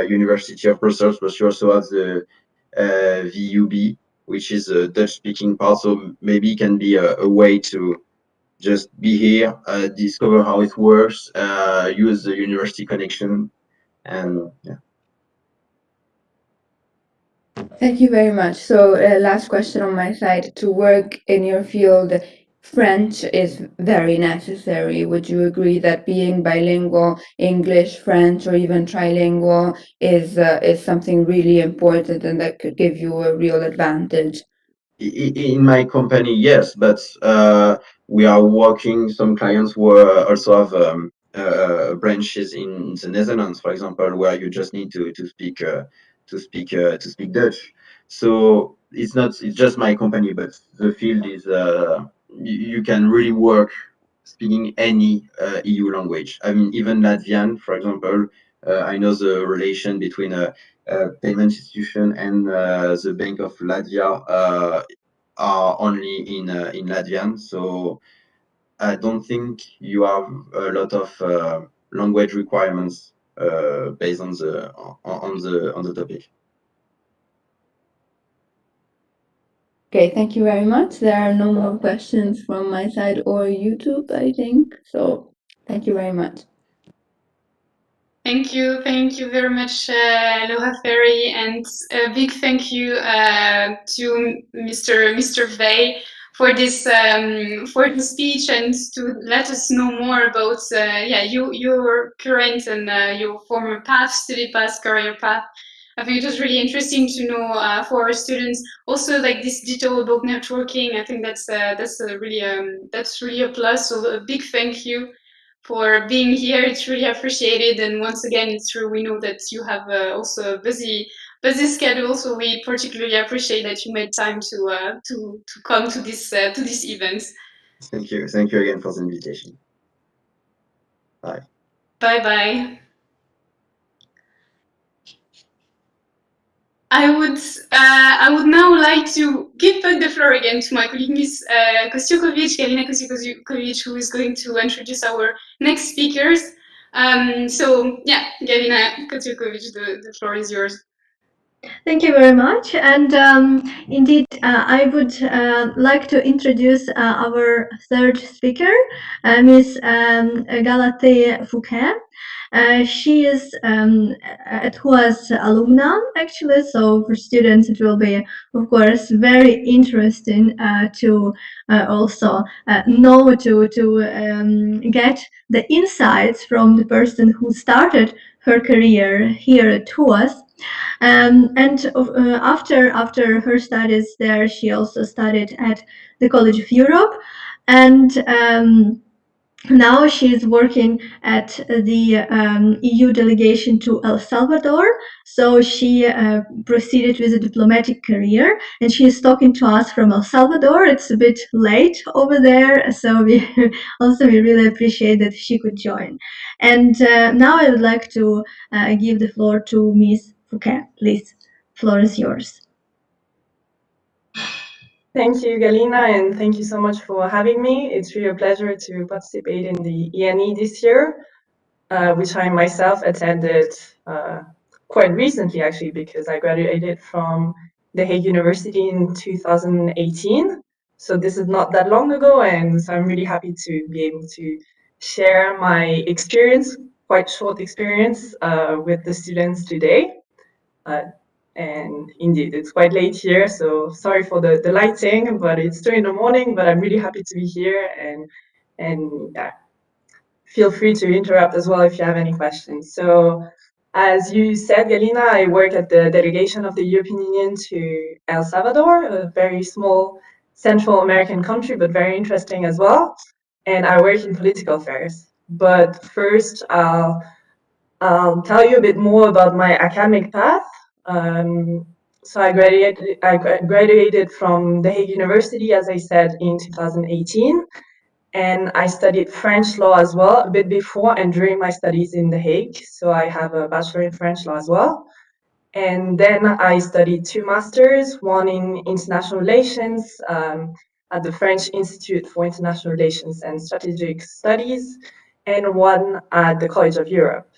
University of Brussels, but you also have the VUB, which is a Dutch-speaking part. So maybe it can be a way to just be here, discover how it works, use the university connection, and yeah. Thank you very much. So, last question on my side. To work in your field, French is very necessary. Would you agree that being bilingual, English, French, or even trilingual is something really important and that could give you a real advantage? In my company, yes, but we are working. Some clients who also have branches in the Netherlands, for example, where you just need to speak Dutch. So it's just my company, but the field is you can really work speaking any EU language. I mean, even Latvian, for example. I know the relation between a payment institution and the Bank of Latvia are only in Latvian. So I don't think you have a lot of language requirements based on the topic. Okay, thank you very much. There are no more questions from my side or YouTube, I think. So, thank you very much. Thank you very much, Laura Ferry, and a big thank you to Mr. Vey for this speech and to let us know more about your current and your former path, study path, career path. I think it was really interesting to know for our students also like this detail about networking. I think that's really a plus. So a big thank you for being here. It's really appreciated. And once again, it's true. We know that you have also a busy schedule, so we particularly appreciate that you made time to come to this event. Thank you again for the invitation. Bye. Bye bye. I would now like to give back the floor again to my colleague Ms. Kostiukovic, Galina Kostiukovic, who is going to introduce our next speakers. So yeah, Galina Kostiukovic, the floor is yours. Thank you very much. And indeed, I would like to introduce our third speaker, Ms. Galatée Fouquet. She is at HUA's alumna, actually, so for students it will be, of course, very interesting to also know to get the insights from the person who started her career here at HUA's. After her studies there, she also studied at the College of Europe, and now she is working at the EU delegation to El Salvador. So she proceeded with a diplomatic career, and she is talking to us from El Salvador. It's a bit late over there, so we really appreciate that she could join. And now I would like to give the floor to Ms. Fouquet. Please, floor is yours. Thank you, Galina, and thank you so much for having me. It's really a pleasure to participate in the ENE this year, which I myself attended quite recently, actually, because I graduated from the Hague University in 2018. So this is not that long ago, and so I'm really happy to be able to share my experience, quite short experience, with the students today. And indeed, it's quite late here, so sorry for the lighting, but it's 2 in the morning, but I'm really happy to be here, and yeah, feel free to interrupt as well if you have any questions. So as you said, Galina, I work at the delegation of the European Union to El Salvador, a very small Central American country, but very interesting as well. And I work in political affairs. But first, I'll tell you a bit more about my academic path. So I graduated from the Hague University, as I said, in 2018. And I studied French law as well, a bit before and during my studies in The Hague. So I have a bachelor in French law as well. And then I studied 2 masters, one in international relations at the French Institute for International Relations and Strategic Studies, and one at the College of Europe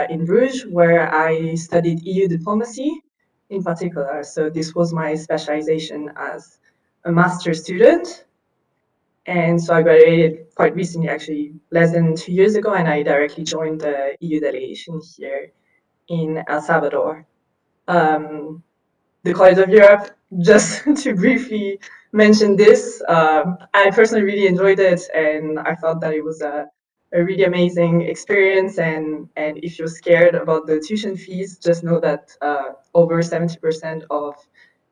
in Bruges, where I studied EU diplomacy in particular. So this was my specialization as a master's student. And so I graduated quite recently, actually, less than 2 years ago, and I directly joined the EU delegation here in El Salvador. The College of Europe, just to briefly mention this, I personally really enjoyed it, and I thought that it was a really amazing experience. And if you're scared about the tuition fees, just know that over 70% of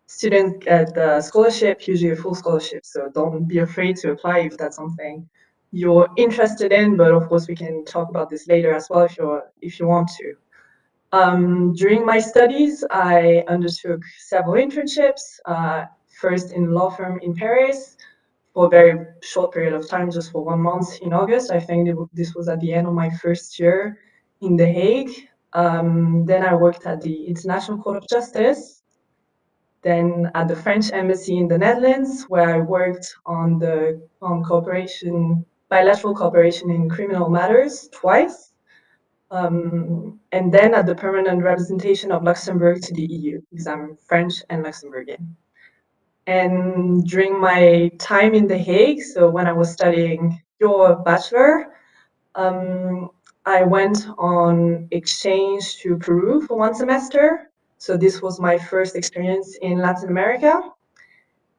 students get the scholarship, usually a full scholarship. So don't be afraid to apply if that's something you're interested in. But of course, we can talk about this later as well if you want to. During my studies, I undertook several internships, first in a law firm in Paris for a very short period of time, just for 1 month in August. I think this was at the end of my first year in The Hague. Then I worked at the International Court of Justice, then at the French Embassy in the Netherlands, where I worked on bilateral cooperation in criminal matters twice. And then at the permanent representation of Luxembourg to the EU, because I'm French and Luxembourgian. And during my time in The Hague, so when I was studying your bachelor, I went on exchange to Peru for 1 semester. So this was my first experience in Latin America.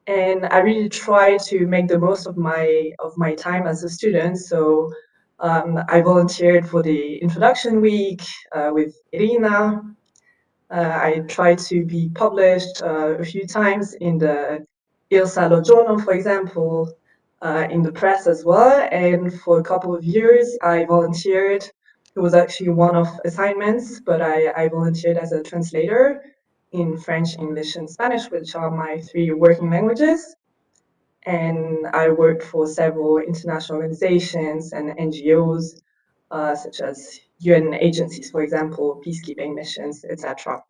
And I really tried to make the most of my time as a student. So I volunteered for the introduction week with Irina. I tried to be published a few times in the Il Salo Journal, for example, in the press as well. And for a couple of years, I volunteered. It was actually one of assignments, but I volunteered as a translator in French, English, and Spanish, which are my 3 working languages. And I worked for several international organizations and NGOs, such as UN agencies, for example, peacekeeping missions, etc.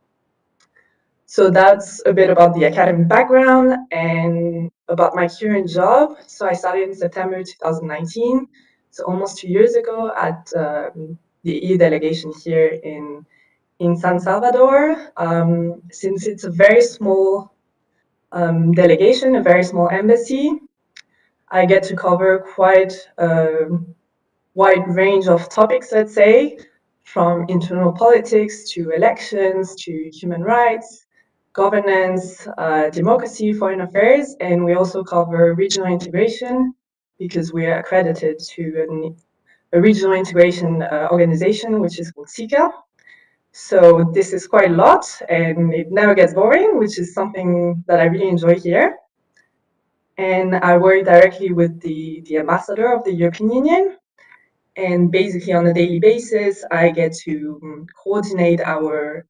So that's a bit about the academic background and about my current job. So I started in September 2019, so almost 2 years ago at the EU delegation here in San Salvador. Since it's a very small delegation, a very small embassy, I get to cover quite a wide range of topics, let's say, from internal politics to elections to human rights, governance, democracy, foreign affairs, and we also cover regional integration because we are accredited to a regional integration organization, which is called SICA. So this is quite a lot, and it never gets boring, which is something that I really enjoy here. And I work directly with the ambassador of the European Union. And basically on a daily basis, I get to coordinate our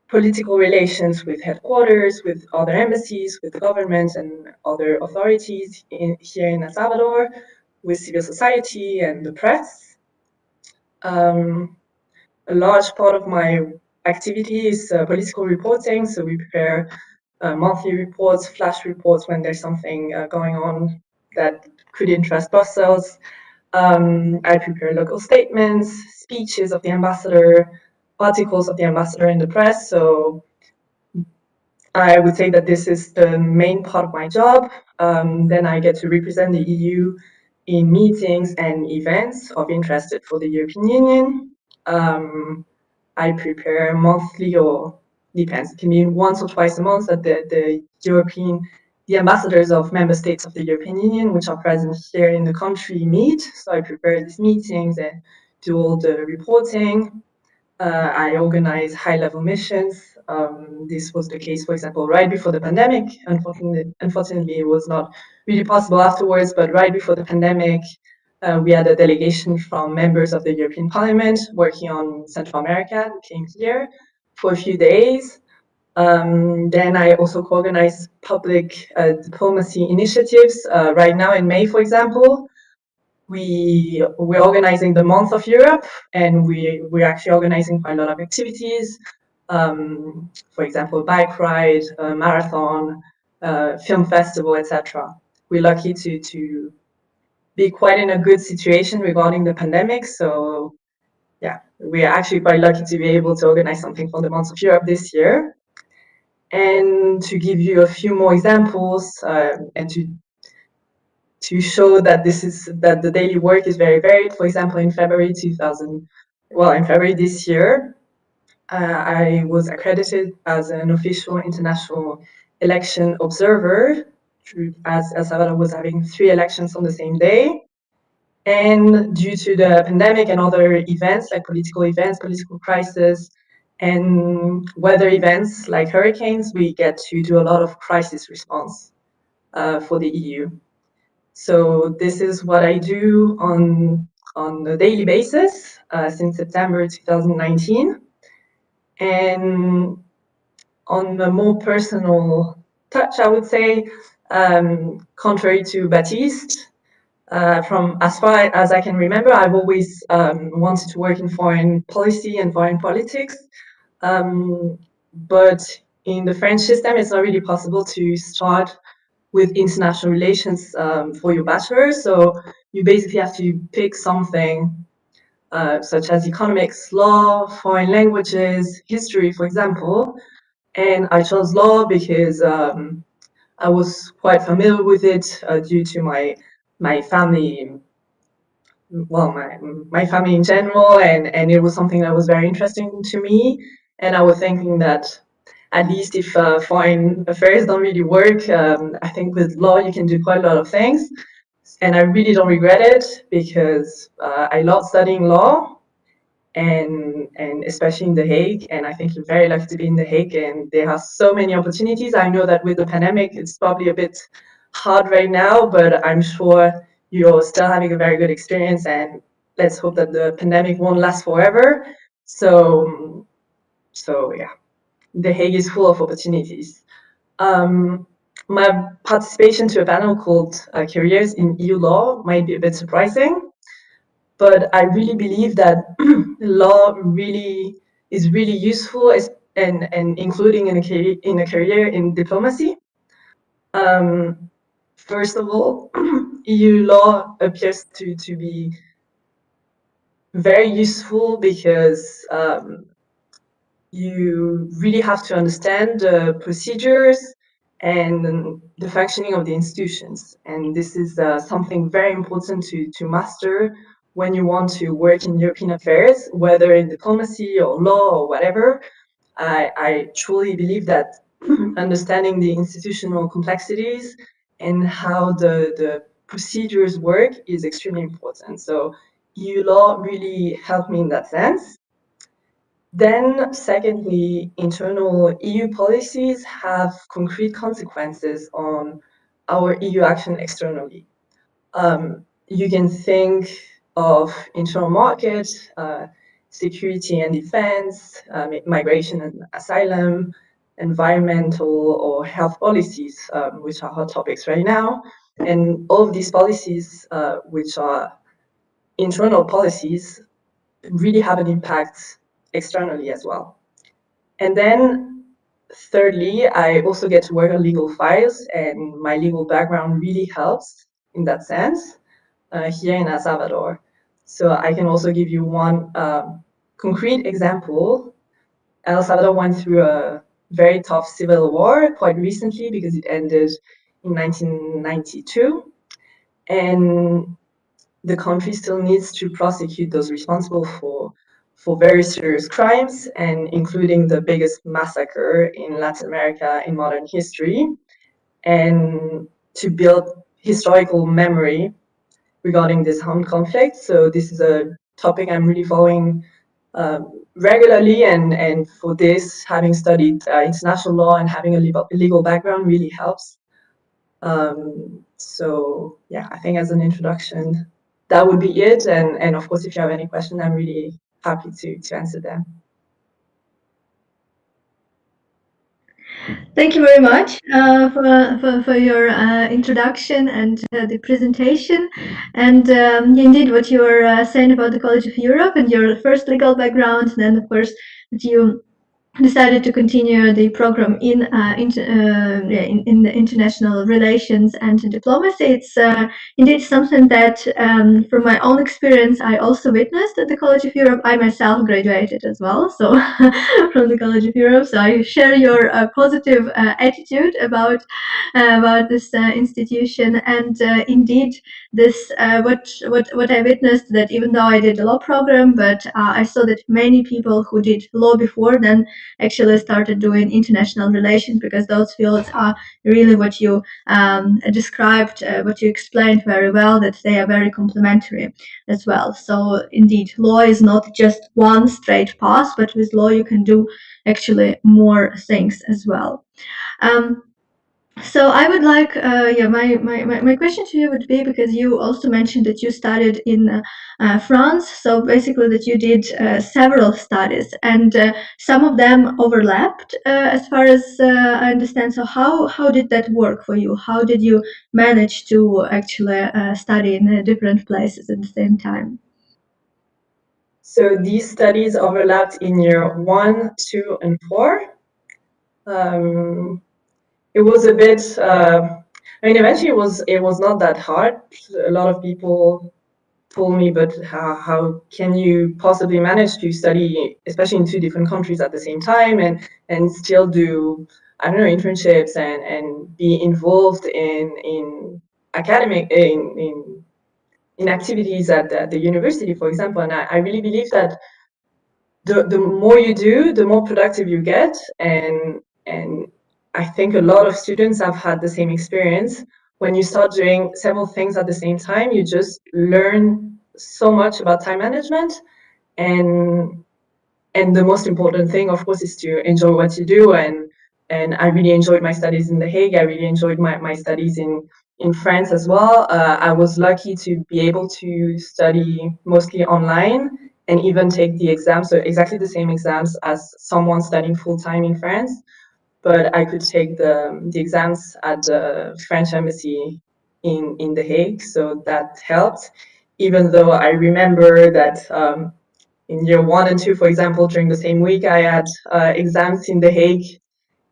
political relations with headquarters, with other embassies, with the government and other authorities here in El Salvador, with civil society and the press. A large part of my activity is political reporting. So we prepare monthly reports, flash reports when there's something going on that could interest Brussels. I prepare local statements, speeches of the ambassador, articles of the ambassador in the press. So I would say that this is the main part of my job. Then I get to represent the EU in meetings and events of interest for the European Union. I prepare monthly, or depends, it can be once or twice a month that the ambassadors of member states of the European Union, which are present here in the country, meet. So I prepare these meetings and do all the reporting. I organize high-level missions. This was the case, for example, right before the pandemic. Unfortunately, it was not really possible afterwards, but right before the pandemic, we had a delegation from members of the European Parliament working on Central America who came here for a few days. Then I also co-organize public diplomacy initiatives. Right now in May, for example, we're organizing the Month of Europe, and we're actually organizing quite a lot of activities. For example, a bike ride, a marathon, film festival, etc. We're lucky to be quite in a good situation regarding the pandemic. So yeah, we're actually quite lucky to be able to organize something for the Month of Europe this year. And to give you a few more examples, and to show that that the daily work is very varied. For example, in February this year, I was accredited as an official international election observer, as El Salvador was having 3 elections on the same day. And due to the pandemic and other events like political crisis, and weather events like hurricanes, we get to do a lot of crisis response for the EU. So this is what I do on a daily basis since September 2019. And on a more personal touch, I would say, contrary to Baptiste, from as far as I can remember, I've always wanted to work in foreign policy and foreign politics. But in the French system, it's not really possible to start with international relations for your bachelor. So you basically have to pick something such as economics, law, foreign languages, history, for example. And I chose law because I was quite familiar with it due to my family, well, my family in general, and it was something that was very interesting to me. And I was thinking that at least if foreign affairs don't really work, I think with law you can do quite a lot of things. And I really don't regret it because I love studying law, and especially in The Hague. And I think you're very lucky to be in The Hague, and there are so many opportunities. I know that with the pandemic, it's probably a bit hard right now, but I'm sure you're still having a very good experience, and let's hope that the pandemic won't last forever. So yeah, The Hague is full of opportunities. My participation to a panel called Careers in EU Law might be a bit surprising, but I really believe that law really is really useful, and including in a career in diplomacy. First of all, EU law appears to be very useful because you really have to understand the procedures and the functioning of the institutions. And this is something very important to master when you want to work in European affairs, whether in diplomacy or law or whatever. I truly believe that understanding the institutional complexities and how the procedures work is extremely important. So EU law really helped me in that sense. Then, secondly, internal EU policies have concrete consequences on our EU action externally. You can think of internal market, security and defense, migration and asylum, environmental or health policies, which are hot topics right now. And all of these policies, which are internal policies, really have an impact externally as well. And then thirdly, I also get to work on legal files, and my legal background really helps in that sense here in El Salvador. So I can also give you one concrete example. El Salvador went through a very tough civil war quite recently because it ended in 1992. And the country still needs to prosecute those responsible for very serious crimes, and including the biggest massacre in Latin America in modern history, and to build historical memory regarding this armed conflict. So this is a topic I'm really following regularly, and for this, having studied international law and having a legal background really helps. So yeah, I think as an introduction, that would be it. And of course, if you have any questions, I'm really happy to answer them. Thank you very much for your introduction and the presentation. And indeed, what you were saying about the College of Europe and your first legal background, and then of course that you decided to continue the program in the international relations and diplomacy. It's indeed something that, from my own experience, I also witnessed at the College of Europe. I myself graduated as well, so from the College of Europe. So I share your positive attitude about this institution, and indeed, this what I witnessed, that even though I did a law program, but I saw that many people who did law before then actually started doing international relations, because those fields are really what you described, what you explained very well, that they are very complementary as well. So indeed, law is not just one straight path, but with law you can do actually more things as well. So I would like, my question to you would be, because you also mentioned that you studied in France, so basically that you did several studies, and some of them overlapped, as far as I understand. So how did that work for you? How did you manage to actually study in different places at the same time? So these studies overlapped in year 1, 2, and 4. It was a bit. Eventually it was not that hard. A lot of people told me, but how can you possibly manage to study, especially in 2 different countries at the same time, and still do, I don't know, internships and be involved in academic in activities at the university, for example. And I really believe that the more you do, the more productive you get, and I think a lot of students have had the same experience. When you start doing several things at the same time, you just learn so much about time management, and the most important thing, of course, is to enjoy what you do. And I really enjoyed my studies in The Hague. I really enjoyed my studies in France as well. I was lucky to be able to study mostly online and even take the exams, so exactly the same exams as someone studying full-time in France. But I could take the exams at the French embassy in The Hague, so that helped. Even though I remember that in year 1 and 2, for example, during the same week, I had exams in The Hague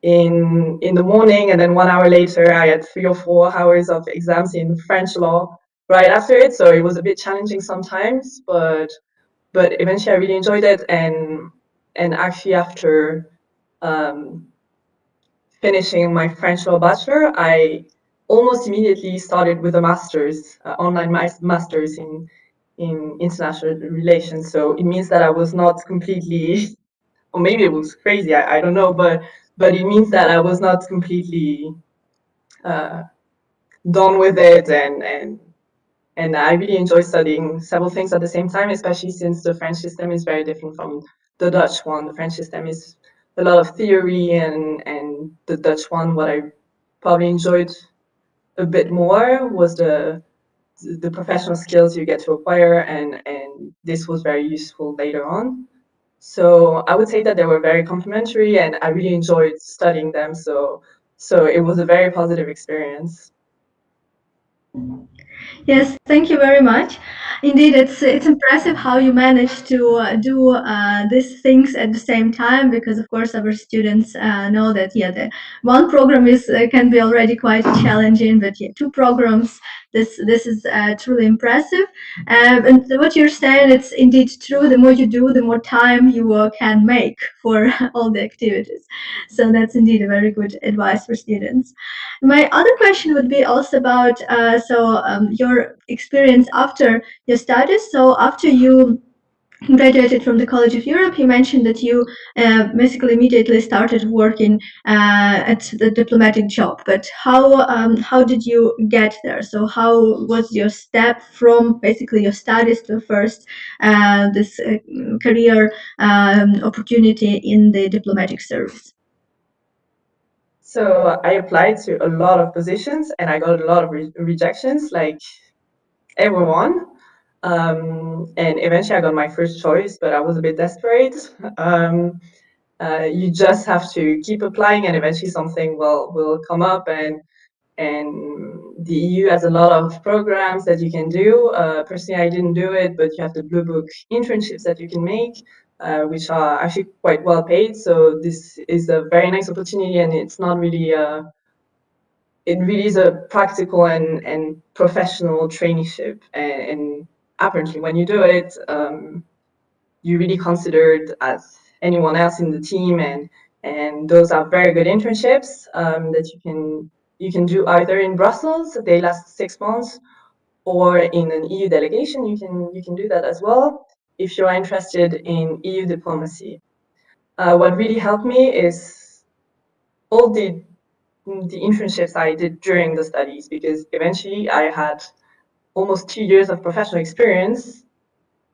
in the morning, and then 1 hour later, I had 3 or 4 hours of exams in French law right after it. So it was a bit challenging sometimes, but eventually I really enjoyed it. And actually, after finishing my French law bachelor, I almost immediately started with a master's, online master's in international relations. So it means that I was not completely, or maybe it was crazy, I don't know, but it means that I was not completely done with it, and I really enjoy studying several things at the same time, especially since the French system is very different from the Dutch one. The French system is a lot of theory, and the Dutch one, what I probably enjoyed a bit more was the professional skills you get to acquire, and this was very useful later on. So I would say that they were very complementary, and I really enjoyed studying them. So it was a very positive experience. Yes, thank you very much. Indeed, it's impressive how you manage to do these things at the same time, because of course our students know that the one program is can be already quite challenging, but 2 programs, this is truly impressive. And what you're saying, it's indeed true. The more you do, the more time you can make for all the activities. So that's indeed a very good advice for students. My other question would be also about your experience after your studies. So after you graduated from the College of Europe, you mentioned that you basically immediately started working at the diplomatic job. But how did you get there? So how was your step from basically your studies to first this career opportunity in the diplomatic service? So I applied to a lot of positions, and I got a lot of rejections, like everyone. And eventually I got my first choice, but I was a bit desperate. You just have to keep applying, and eventually something will come up. And the EU has a lot of programs that you can do. Personally, I didn't do it, but you have the Blue Book internships that you can make, which are actually quite well paid. So this is a very nice opportunity, and it's not really it really is a practical and professional traineeship. And apparently, when you do it, you're really considered as anyone else in the team, and those are very good internships that you can do either in Brussels. They last 6 months, or in an EU delegation. You can do that as well if you're interested in EU diplomacy. What really helped me is all the internships I did during the studies, because eventually I had almost 2 years of professional experience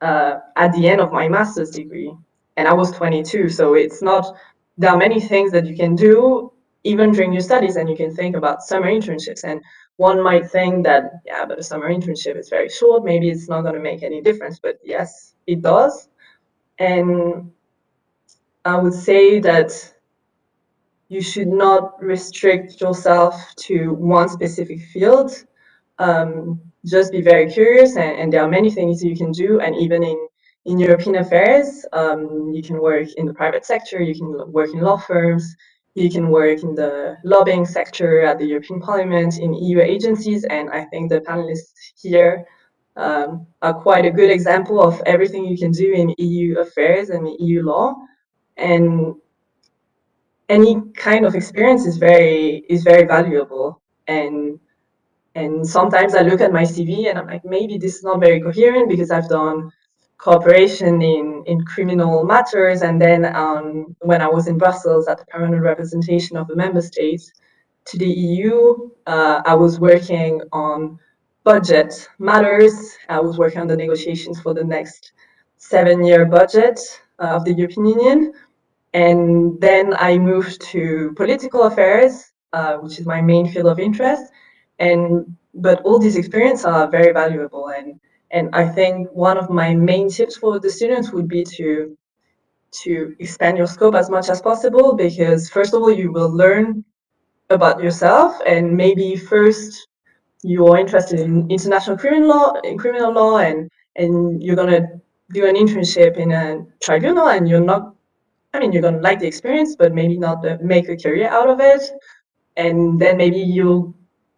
at the end of my master's degree, and I was 22. So it's not, there are many things that you can do even during your studies, and you can think about summer internships. And one might think that, yeah, but a summer internship is very short, maybe it's not going to make any difference, but yes, it does. And I would say that you should not restrict yourself to one specific field. Just be very curious, and there are many things you can do. And even in European affairs, you can work in the private sector, you can work in law firms, you can work in the lobbying sector at the European Parliament, in EU agencies. And I think the panelists here are quite a good example of everything you can do in EU affairs and EU law. And any kind of experience is very valuable. And sometimes I look at my CV and I'm like, maybe this is not very coherent because I've done cooperation in criminal matters, and then when I was in Brussels at the permanent representation of the member states to the EU, I was working on budget matters. I was working on the negotiations for the next 7-year budget of the European Union. And then I moved to political affairs, which is my main field of interest. But all these experiences are very valuable. And I think one of my main tips for the students would be to expand your scope as much as possible, because first of all, you will learn about yourself, and maybe first you're interested in international criminal law, and you're gonna do an internship in a tribunal, and you're not, I mean, you're going to like the experience, but maybe not make a career out of it. And then maybe you're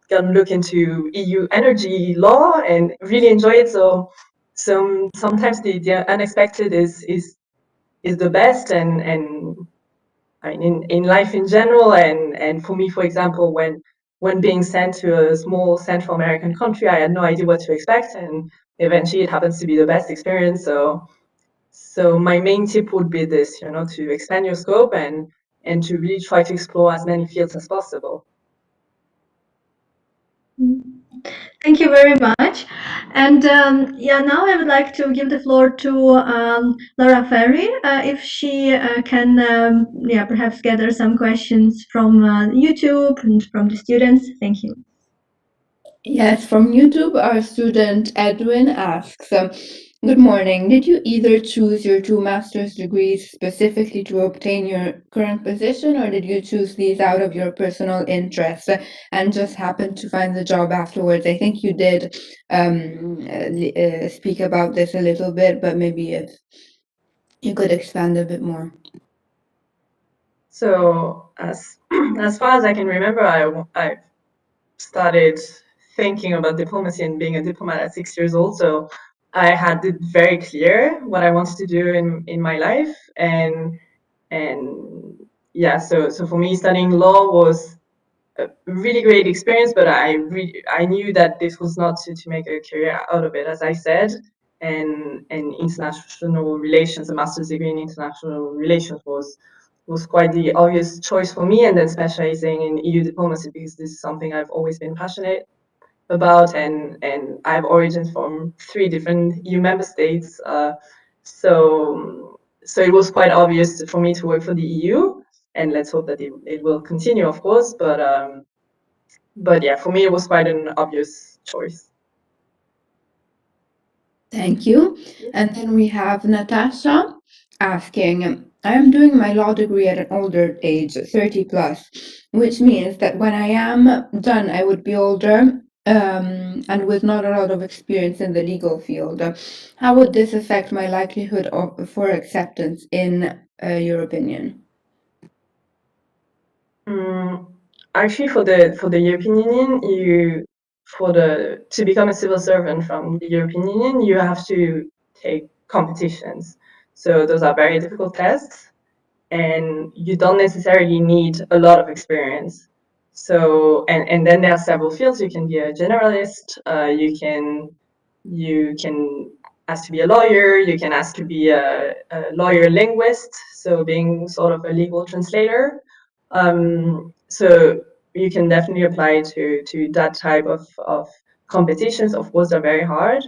going to look into EU energy law and really enjoy it. So sometimes the unexpected is the best. And I mean, in life in general, and for me, for example, when being sent to a small Central American country, I had no idea what to expect, and eventually it happens to be the best experience. So my main tip would be this, to expand your scope and to really try to explore as many fields as possible. Thank you very much. And yeah, now I would like to give the floor to Laura Ferry, if she can, yeah, perhaps gather some questions from YouTube and from the students. Thank you. Yes, from YouTube, our student Edwin asks, good morning. Did you either choose your 2 master's degrees specifically to obtain your current position, or did you choose these out of your personal interest and just happened to find the job afterwards? I think you did speak about this a little bit, but maybe if you could expand a bit more. So as far as I can remember, I started thinking about diplomacy and being a diplomat at 6 years old. So I had it very clear what I wanted to do in my life. And yeah, so for me, studying law was a really great experience, but I knew that this was not to make a career out of it, as I said. And international relations, a master's degree in international relations was quite the obvious choice for me, and then specializing in EU diplomacy, because this is something I've always been passionate about, and I have origins from 3 different EU member states. So it was quite obvious for me to work for the EU, and let's hope that it will continue, of course. But yeah, for me, it was quite an obvious choice. Thank you. And then we have Natasha asking, I am doing my law degree at an older age, 30 plus, which means that when I am done, I would be older and with not a lot of experience in the legal field. How would this affect my likelihood for acceptance in your opinion? Actually, for the European Union, to become a civil servant from the European Union, you have to take competitions. So those are very difficult tests, and you don't necessarily need a lot of experience. So and then there are several fields. You can be a generalist. You can ask to be a lawyer. You can ask to be a lawyer linguist. So being sort of a legal translator. So you can definitely apply to that type of competitions. Of course, they're very hard,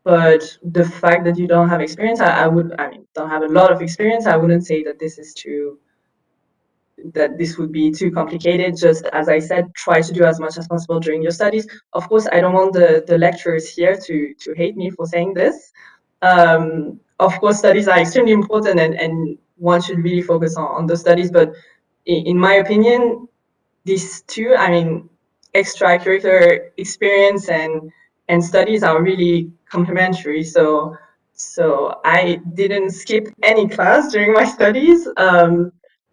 but the fact that you don't have experience, I mean, don't have a lot of experience, I wouldn't say that this would be too complicated. Just as I said, try to do as much as possible during your studies. Of course, I don't want the lecturers here to hate me for saying this. Of course, studies are extremely important, and one should really focus on the studies. But in my opinion, these two, I mean, extracurricular experience and studies are really complementary. So I didn't skip any class during my studies.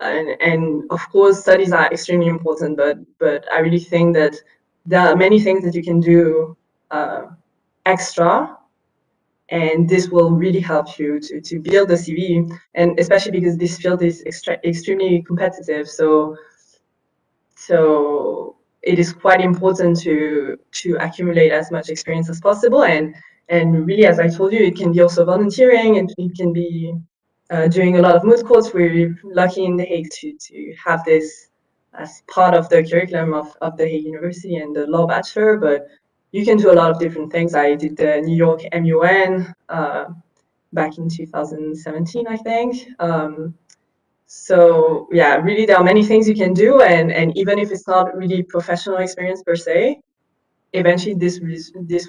And of course, studies are extremely important, but I really think that there are many things that you can do extra, and this will really help you to build a CV, and especially because this field is extremely competitive. So it is quite important to accumulate as much experience as possible, and really, as I told you, it can be also volunteering, and it can be doing a lot of moot courts. We're lucky in The Hague to have this as part of the curriculum of The Hague University and the law bachelor, but you can do a lot of different things. I did the New York MUN back in 2017, I think. So yeah, really, there are many things you can do, and even if it's not really professional experience per se, eventually this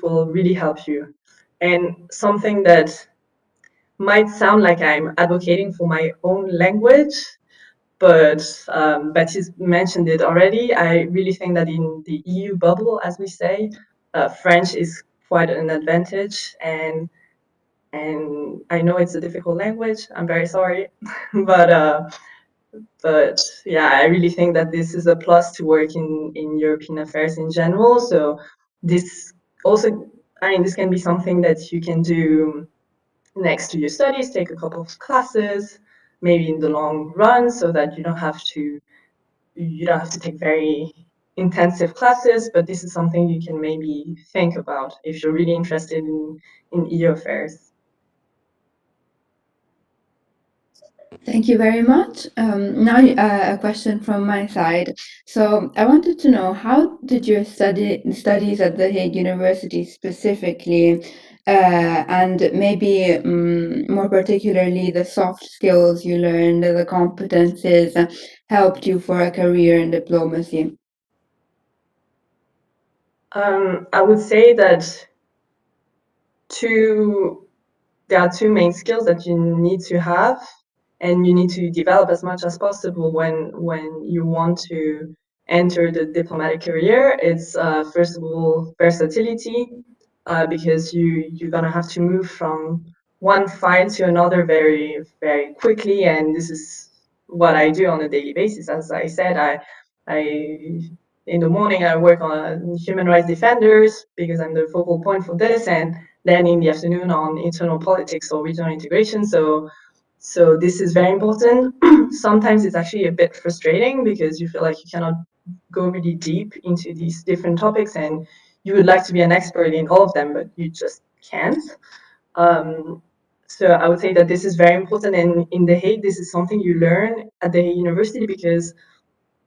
will really help you. And something that might sound like I'm advocating for my own language, but Baptiste mentioned it already. I really think that in the EU bubble, as we say, French is quite an advantage, and I know it's a difficult language. I'm very sorry, but yeah, I really think that this is a plus to work in European affairs in general. So this also, I mean, this can be something that you can do next to your studies, take a couple of classes, maybe in the long run, so that you don't have to take very intensive classes. But this is something you can maybe think about if you're really interested in EU affairs. Thank you very much. Now, a question from my side. So, I wanted to know, how did your studies at the Hague University specifically, and maybe more particularly the soft skills you learned, the competences, helped you for a career in diplomacy? I would say that there are two main skills that you need to have, and you need to develop as much as possible when you want to enter the diplomatic career. It's first of all versatility, because you're gonna have to move from one file to another very very quickly, and this is what I do on a daily basis. As I said, I in the morning I work on human rights defenders because I'm the focal point for this, and then in the afternoon on internal politics or regional integration. So this is very important. Sometimes it's actually a bit frustrating because you feel like you cannot go really deep into these different topics, and you would like to be an expert in all of them, but you just can't. So I would say that this is very important, and in The Hague, this is something you learn at the Hague University because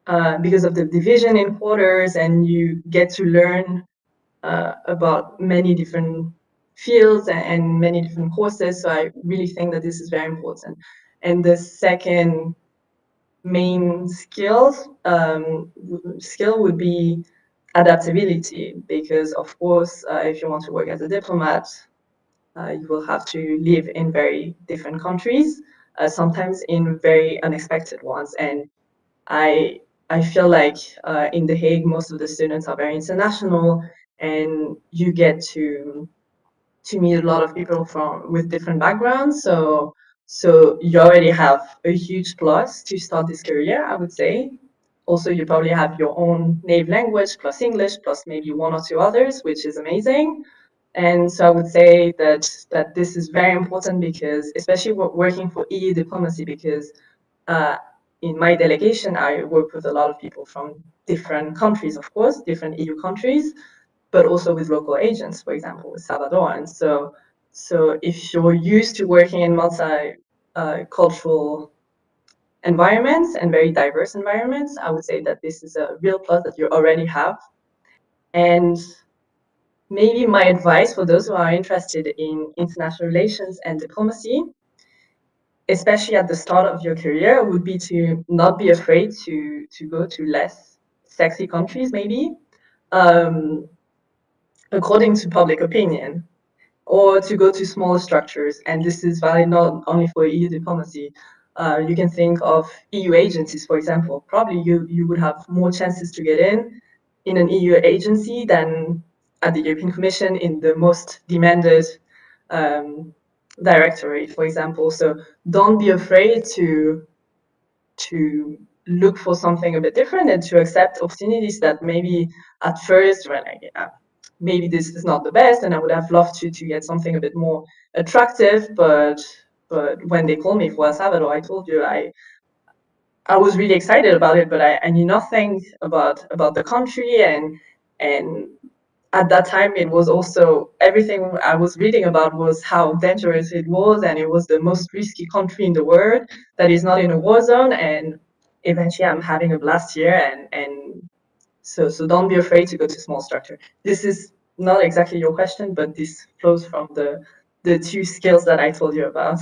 of the division in quarters, and you get to learn about many different fields and many different courses. So I really think that this is very important. And the second main skill would be adaptability, because of course, if you want to work as a diplomat, you will have to live in very different countries. sometimes in very unexpected ones. And I feel like in The Hague, most of the students are very international, and you get to meet a lot of people with different backgrounds. So you already have a huge plus to start this career, I would say. Also, you probably have your own native language plus English plus maybe one or two others, which is amazing. And so I would say that this is very important because, especially working for EU diplomacy, because uh, in my delegation, I work with a lot of people from different countries, of course, different EU countries, but also with local agents, for example, with Salvadorans. So if you're used to working in multi-cultural environments and very diverse environments, I would say that this is a real plus that you already have. And maybe my advice for those who are interested in international relations and diplomacy, especially at the start of your career, would be to not be afraid to go to less sexy countries, maybe, according to public opinion, or to go to smaller structures. And this is valid not only for EU diplomacy. You can think of EU agencies, for example. Probably you would have more chances to get in an EU agency than at the European Commission in the most demanded directorate, for example. So don't be afraid to look for something a bit different and to accept opportunities that maybe at first were like, yeah, maybe this is not the best, and I would have loved to get something a bit more attractive. But when they called me for El Salvador, I told you I was really excited about it, but I knew nothing about the country, and at that time it was also everything I was reading about was how dangerous it was, and it was the most risky country in the world that is not in a war zone. And eventually I'm having a blast here, and so don't be afraid to go to small structure. This is not exactly your question, but this flows from the two skills that I told you about.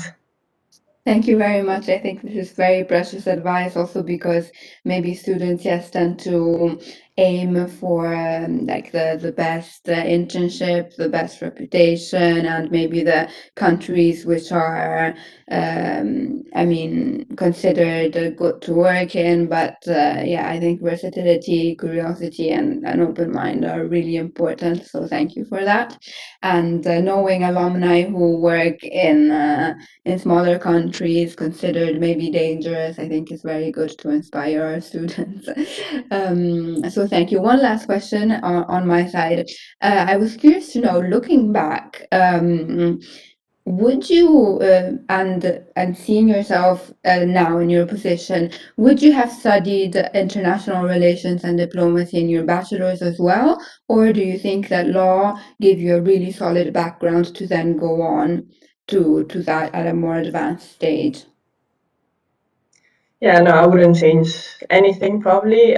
Thank you very much. I think this is very precious advice also because maybe students, yes, tend to aim for like the best internship, the best reputation, and maybe the countries which are, I mean, considered good to work in. But yeah, I think versatility, curiosity, and an open mind are really important. So thank you for that. And knowing alumni who work in smaller countries considered maybe dangerous, I think is very good to inspire our students. So thank you. One last question on my side. I was curious to know, looking back, would you and seeing yourself now in your position, would you have studied international relations and diplomacy in your bachelor's as well, or do you think that law gave you a really solid background to then go on to that at a more advanced stage? Yeah, no, I wouldn't change anything probably.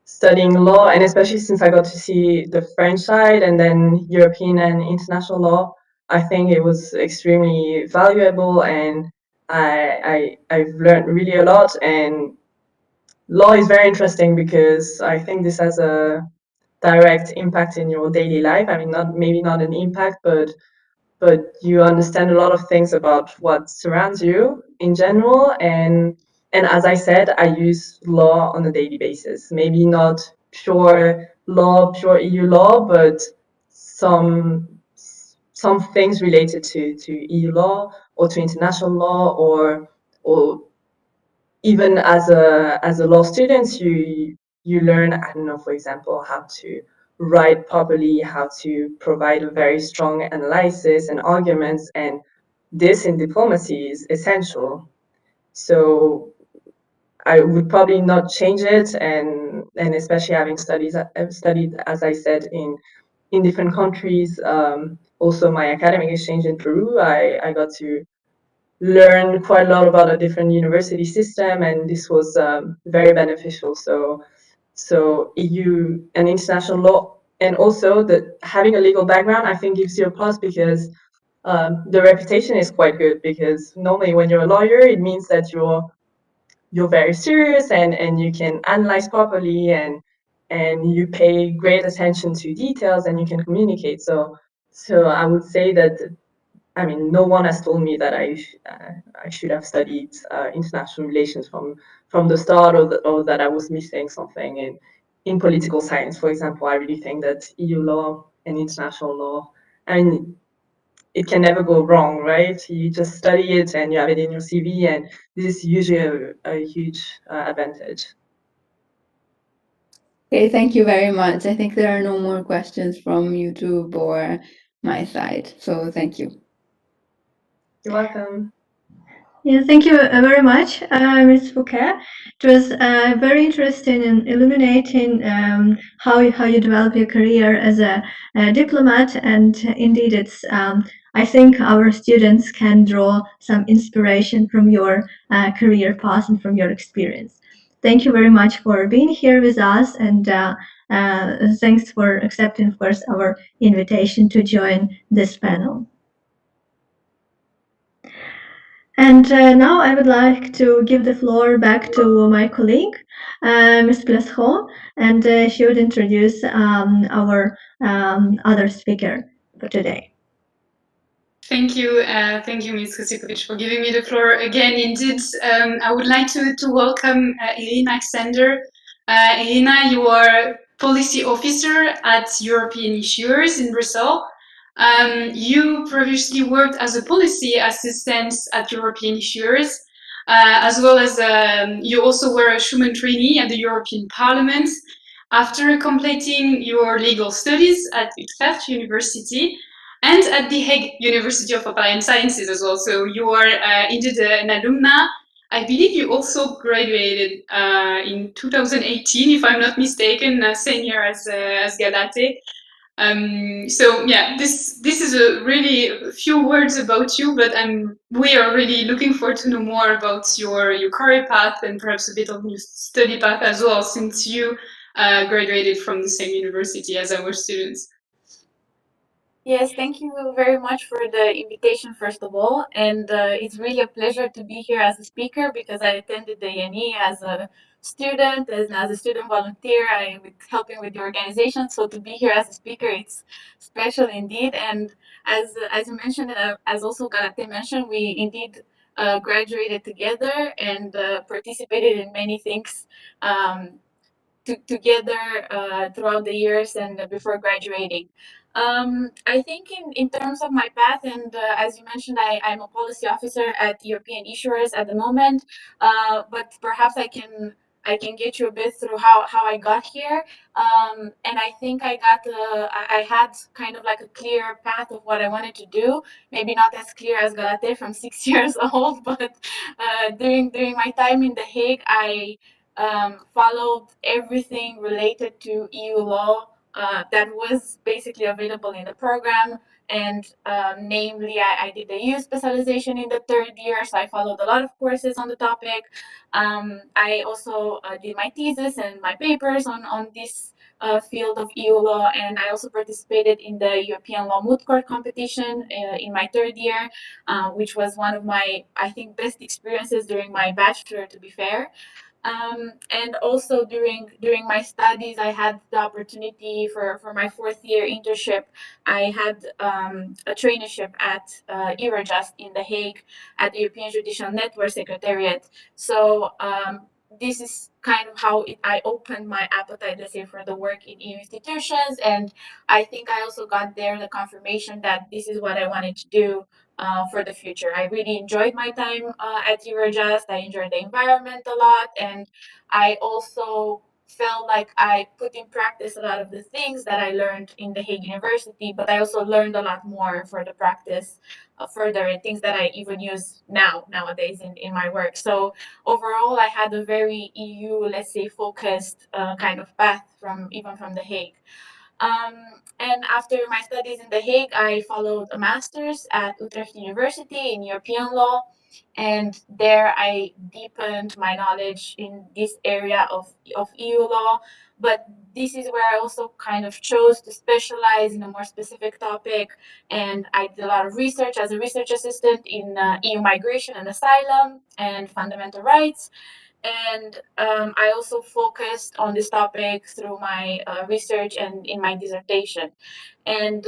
Studying law, and especially since I got to see the French side and then European and international law, I think it was extremely valuable, and I've learned really a lot. And law is very interesting because I think this has a direct impact in your daily life. I mean, not maybe not an impact, but you understand a lot of things about what surrounds you in general. And as I said, I use law on a daily basis. Maybe not pure law, pure EU law, but some things related to EU law or to international law, or even as a law student, you learn, I don't know, for example, how to write properly, how to provide a very strong analysis and arguments, and this in diplomacy is essential. So I would probably not change it, and especially having studied, as I said, in different countries. Also, my academic exchange in Peru, I got to learn quite a lot about a different university system, and this was very beneficial. So EU and international law, and also that having a legal background, I think gives you a plus because the reputation is quite good. Because normally when you're a lawyer, it means that you're very serious, and you can analyze properly, and you pay great attention to details, and you can communicate. So I would say that I mean, no one has told me that I should have studied international relations from the start, or that I was missing something in political science, for example. I really think that EU law and international law, I mean, it can never go wrong, right? You just study it and you have it in your CV, and this is usually a huge advantage. Okay, thank you very much. I think there are no more questions from YouTube or my side, so thank you. You're welcome. Yeah, thank you very much, Ms. Fouquet. It was very interesting in illuminating how you develop your career as a diplomat, and indeed, it's I think our students can draw some inspiration from your career path and from your experience. Thank you very much for being here with us, and thanks for accepting, of course, our invitation to join this panel. And now I would like to give the floor back to my colleague, Ms. Plesco, and she would introduce our other speaker for today. Thank you, Ms. Kosikovic, for giving me the floor again. Indeed, I would like to welcome Irina Alexander. Irina, you are policy officer at European Issuers in Brussels. You previously worked as a policy assistant at European Issuers, as well as you also were a Schumann trainee at the European Parliament. After completing your legal studies at Utrecht University, and at the Hague University of Applied Sciences as well. So you are indeed an alumna. I believe you also graduated in 2018, if I'm not mistaken, same year as Galate. So yeah, this is a really few words about you, but we are really looking forward to know more about your career path and perhaps a bit of your study path as well, since you graduated from the same university as our students. Yes, thank you very much for the invitation, first of all. And it's really a pleasure to be here as a speaker, because I attended the ENE as a student, as a student volunteer. I was helping with the organization. So to be here as a speaker, it's special indeed. And as you mentioned, as also Galate mentioned, we indeed graduated together and participated in many things together throughout the years and before graduating. I think in terms of my path, and as you mentioned, I'm a policy officer at European Issuers at the moment, but perhaps I can get you a bit through how I got here. And I think I had kind of like a clear path of what I wanted to do. Maybe not as clear as Galate from 6 years old, but during my time in The Hague, I followed everything related to EU law that was basically available in the program. And namely, I did the EU specialization in the third year, so I followed a lot of courses on the topic. I also did my thesis and my papers on this field of EU law, and I also participated in the European Law Moot Court competition in my third year, which was one of my, I think, best experiences during my bachelor, to be fair. And also during my studies, I had the opportunity for my fourth year internship. I had a traineeship at Eurojust in The Hague at the European Judicial Network Secretariat. So this is kind of how I opened my appetite, let's say, for the work in EU institutions. And I think I also got there the confirmation that this is what I wanted to do for the future. I really enjoyed my time at Eurojust. I enjoyed the environment a lot, and I also felt like I put in practice a lot of the things that I learned in The Hague University, but I also learned a lot more for the practice further, and things that I even use nowadays in my work. So overall, I had a very EU, let's say, focused kind of path from The Hague. And after my studies in The Hague, I followed a master's at Utrecht University in European law. And there I deepened my knowledge in this area of EU law. But this is where I also kind of chose to specialize in a more specific topic. And I did a lot of research as a research assistant in EU migration and asylum and fundamental rights. And I also focused on this topic through my research and in my dissertation. And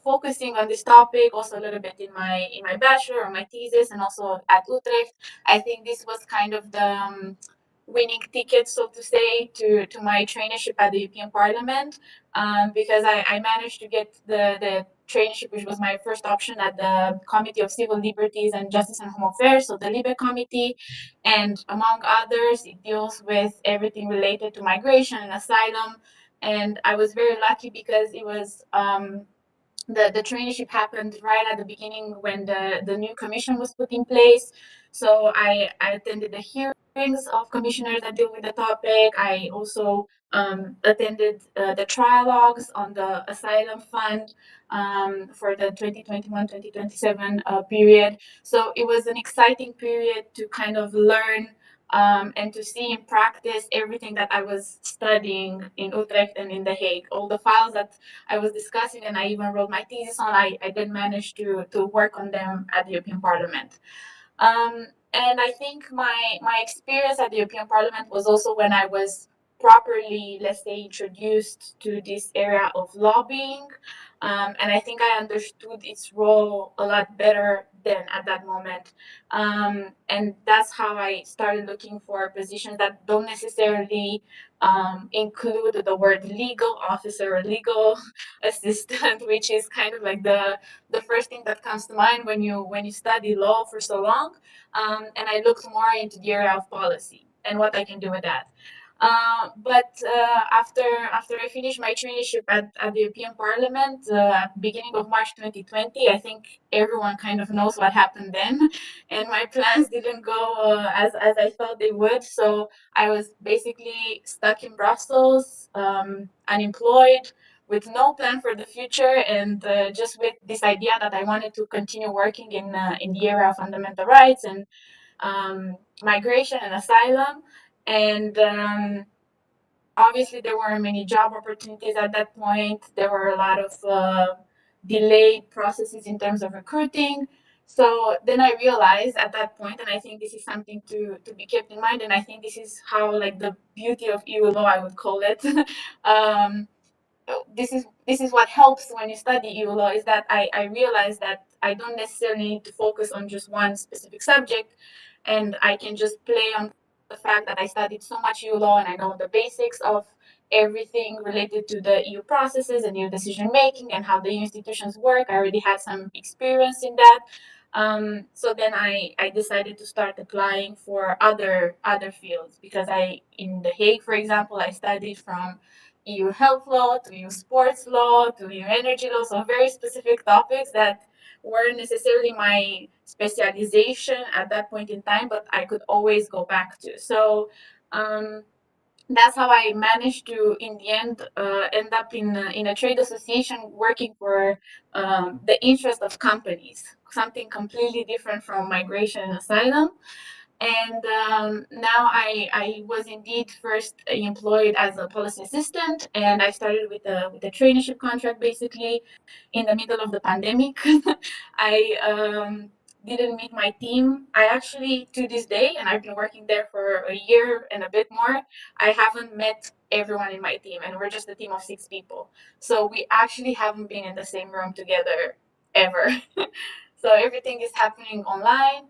focusing on this topic also a little bit in my bachelor or my thesis, and also at Utrecht, I think this was kind of the winning ticket, so to say, to my traineeship at the European Parliament, because I managed to get the traineeship, which was my first option at the Committee of Civil Liberties and Justice and Home Affairs, so the LIBE Committee, and among others, it deals with everything related to migration and asylum. And I was very lucky because it was the traineeship happened right at the beginning when the new commission was put in place. So I attended the hearings of commissioners that deal with the topic. I also attended the trialogues on the asylum fund for the 2021-2027 period. So it was an exciting period to kind of learn and to see in practice everything that I was studying in Utrecht and in The Hague. All the files that I was discussing, and I even wrote my thesis on. I did manage to work on them at the European Parliament. And I think my experience at the European Parliament was also when I was properly, let's say, introduced to this area of lobbying. And I think I understood its role a lot better than at that moment. And that's how I started looking for positions that don't necessarily include the word legal officer or legal assistant, which is kind of like the first thing that comes to mind when you study law for so long. And I looked more into the area of policy and what I can do with that. But after I finished my traineeship at the European Parliament, beginning of March 2020, I think everyone kind of knows what happened then, and my plans didn't go as I thought they would. So I was basically stuck in Brussels, unemployed, with no plan for the future, and just with this idea that I wanted to continue working in the area of fundamental rights and migration and asylum. And obviously, there weren't many job opportunities at that point. There were a lot of delayed processes in terms of recruiting. So then I realized at that point, and I think this is something to be kept in mind, and I think this is how, like, the beauty of EU law, I would call it. um, this is what helps when you study EU law, is that I realized that I don't necessarily need to focus on just one specific subject, and I can just play on the fact that I studied so much EU law and I know the basics of everything related to the EU processes and EU decision making and how the EU institutions work. I already had some experience in that. So then I decided to start applying for other fields, because in The Hague, for example, I studied from EU health law to EU sports law to EU energy law, so very specific topics that weren't necessarily my specialization at that point in time, but I could always go back to. So that's how I managed to, in the end up in a trade association working for the interest of companies, something completely different from migration and asylum. And now I was indeed first employed as a policy assistant, and I started with a traineeship contract, basically in the middle of the pandemic. I didn't meet my team. I actually, to this day, and I've been working there for a year and a bit more, I haven't met everyone in my team, and we're just a team of 6 people. So we actually haven't been in the same room together ever. So everything is happening online.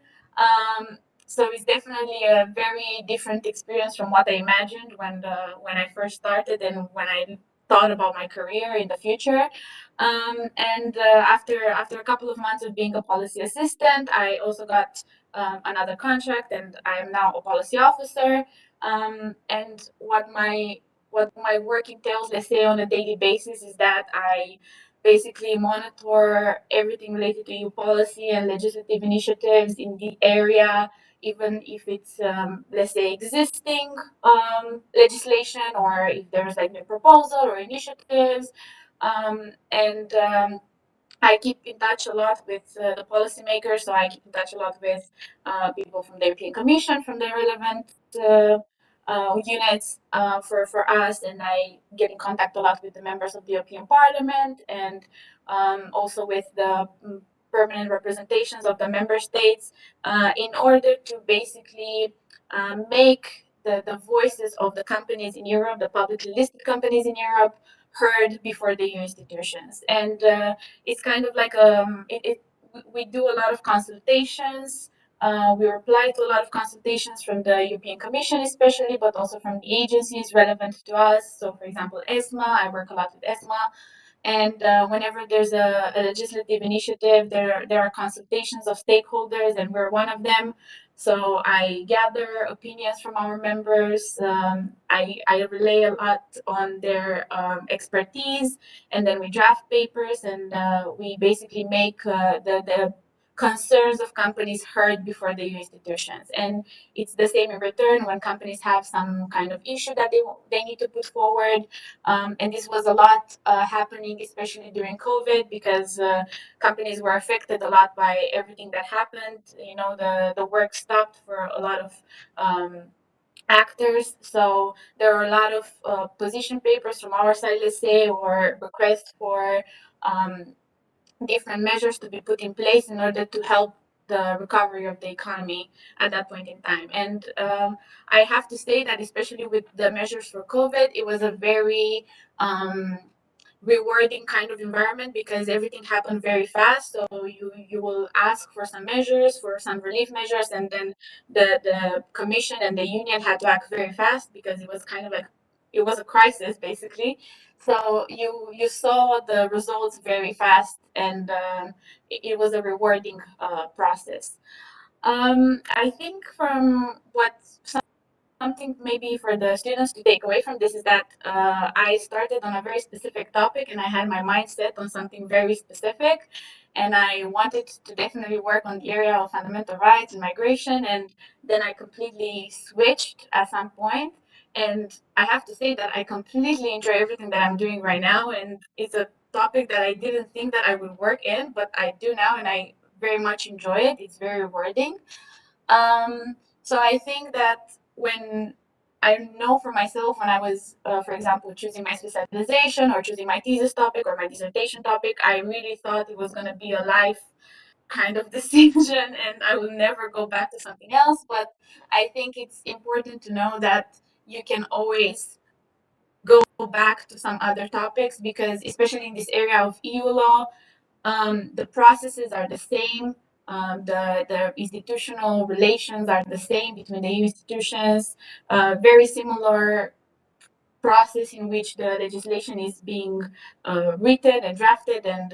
So it's definitely a very different experience from what I imagined when I first started and when I thought about my career in the future. And after a couple of months of being a policy assistant, I also got another contract, and I am now a policy officer. And what my work entails, let's say, on a daily basis, is that I basically monitor everything related to EU policy and legislative initiatives in the area, even if it's, let's say, existing legislation, or if there's like a proposal or initiatives. And I keep in touch a lot with the policymakers, so I keep in touch a lot with people from the European Commission, from the relevant units for us, and I get in contact a lot with the members of the European Parliament, and also with the permanent representations of the member states in order to basically make the voices of the companies in Europe, the publicly listed companies in Europe, heard before the EU institutions. And it's kind of like we do a lot of consultations. We reply to a lot of consultations from the European Commission, especially, but also from the agencies relevant to us. So, for example, ESMA, I work a lot with ESMA. And whenever there's a legislative initiative, there are consultations of stakeholders, and we're one of them. So I gather opinions from our members. I relay a lot on their expertise, and then we draft papers, and we basically make the concerns of companies heard before the EU institutions. And it's the same in return when companies have some kind of issue that they need to put forward. And this was a lot happening, especially during COVID, because companies were affected a lot by everything that happened. You know, the work stopped for a lot of actors. So there are a lot of position papers from our side, let's say, or requests for different measures to be put in place in order to help the recovery of the economy at that point in time. And I have to say that, especially with the measures for COVID, it was a very rewarding kind of environment because everything happened very fast. So you will ask for some measures, for some relief measures, and then the commission and the union had to act very fast because it was kind of like it was a crisis basically. So you saw the results very fast, and it was a rewarding process. I think from what something maybe for the students to take away from this is that I started on a very specific topic and I had my mind set on something very specific. And I wanted to definitely work on the area of fundamental rights and migration. And then I completely switched at some point. And I have to say that I completely enjoy everything that I'm doing right now. And it's a topic that I didn't think that I would work in, but I do now and I very much enjoy it. It's very rewarding. So I think that when I know for myself, when I was, for example, choosing my specialization or choosing my thesis topic or my dissertation topic, I really thought it was going to be a life kind of decision and I will never go back to something else. But I think it's important to know that you can always go back to some other topics because, especially in this area of EU law, the processes are the same. The institutional relations are the same between the EU institutions. Very similar process in which the legislation is being written and drafted and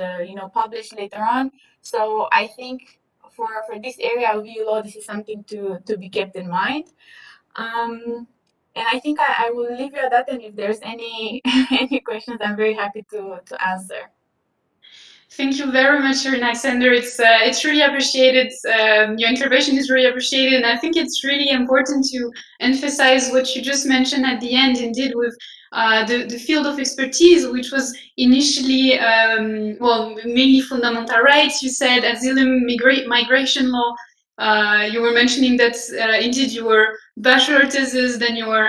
published later on. So I think for this area of EU law, this is something to be kept in mind. And I think I will leave you at that. And if there's any any questions, I'm very happy to answer. Thank you very much, Alexander. It's really appreciated. Your intervention is really appreciated, and I think it's really important to emphasize what you just mentioned at the end. Indeed, with the field of expertise, which was initially mainly fundamental rights. You said asylum, migration law. You were mentioning that indeed your bachelor thesis, then your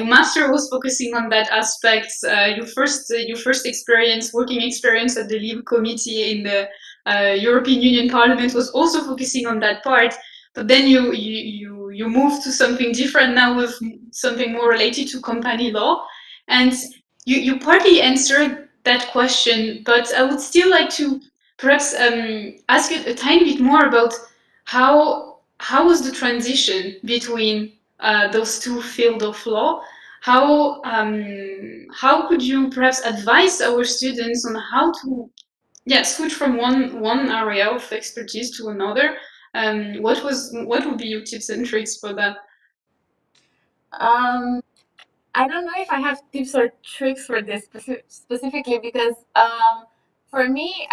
master was focusing on that aspect. Your first experience, working experience at the LIBE committee in the European Union Parliament was also focusing on that part. But then you moved to something different now with something more related to company law, and you partly answered that question. But I would still like to perhaps ask you a tiny bit more about how was the transition between those two fields of law? How could you perhaps advise our students on how to switch from one area of expertise to another? What would be your tips and tricks for that? I don't know if I have tips or tricks for this specifically because for me,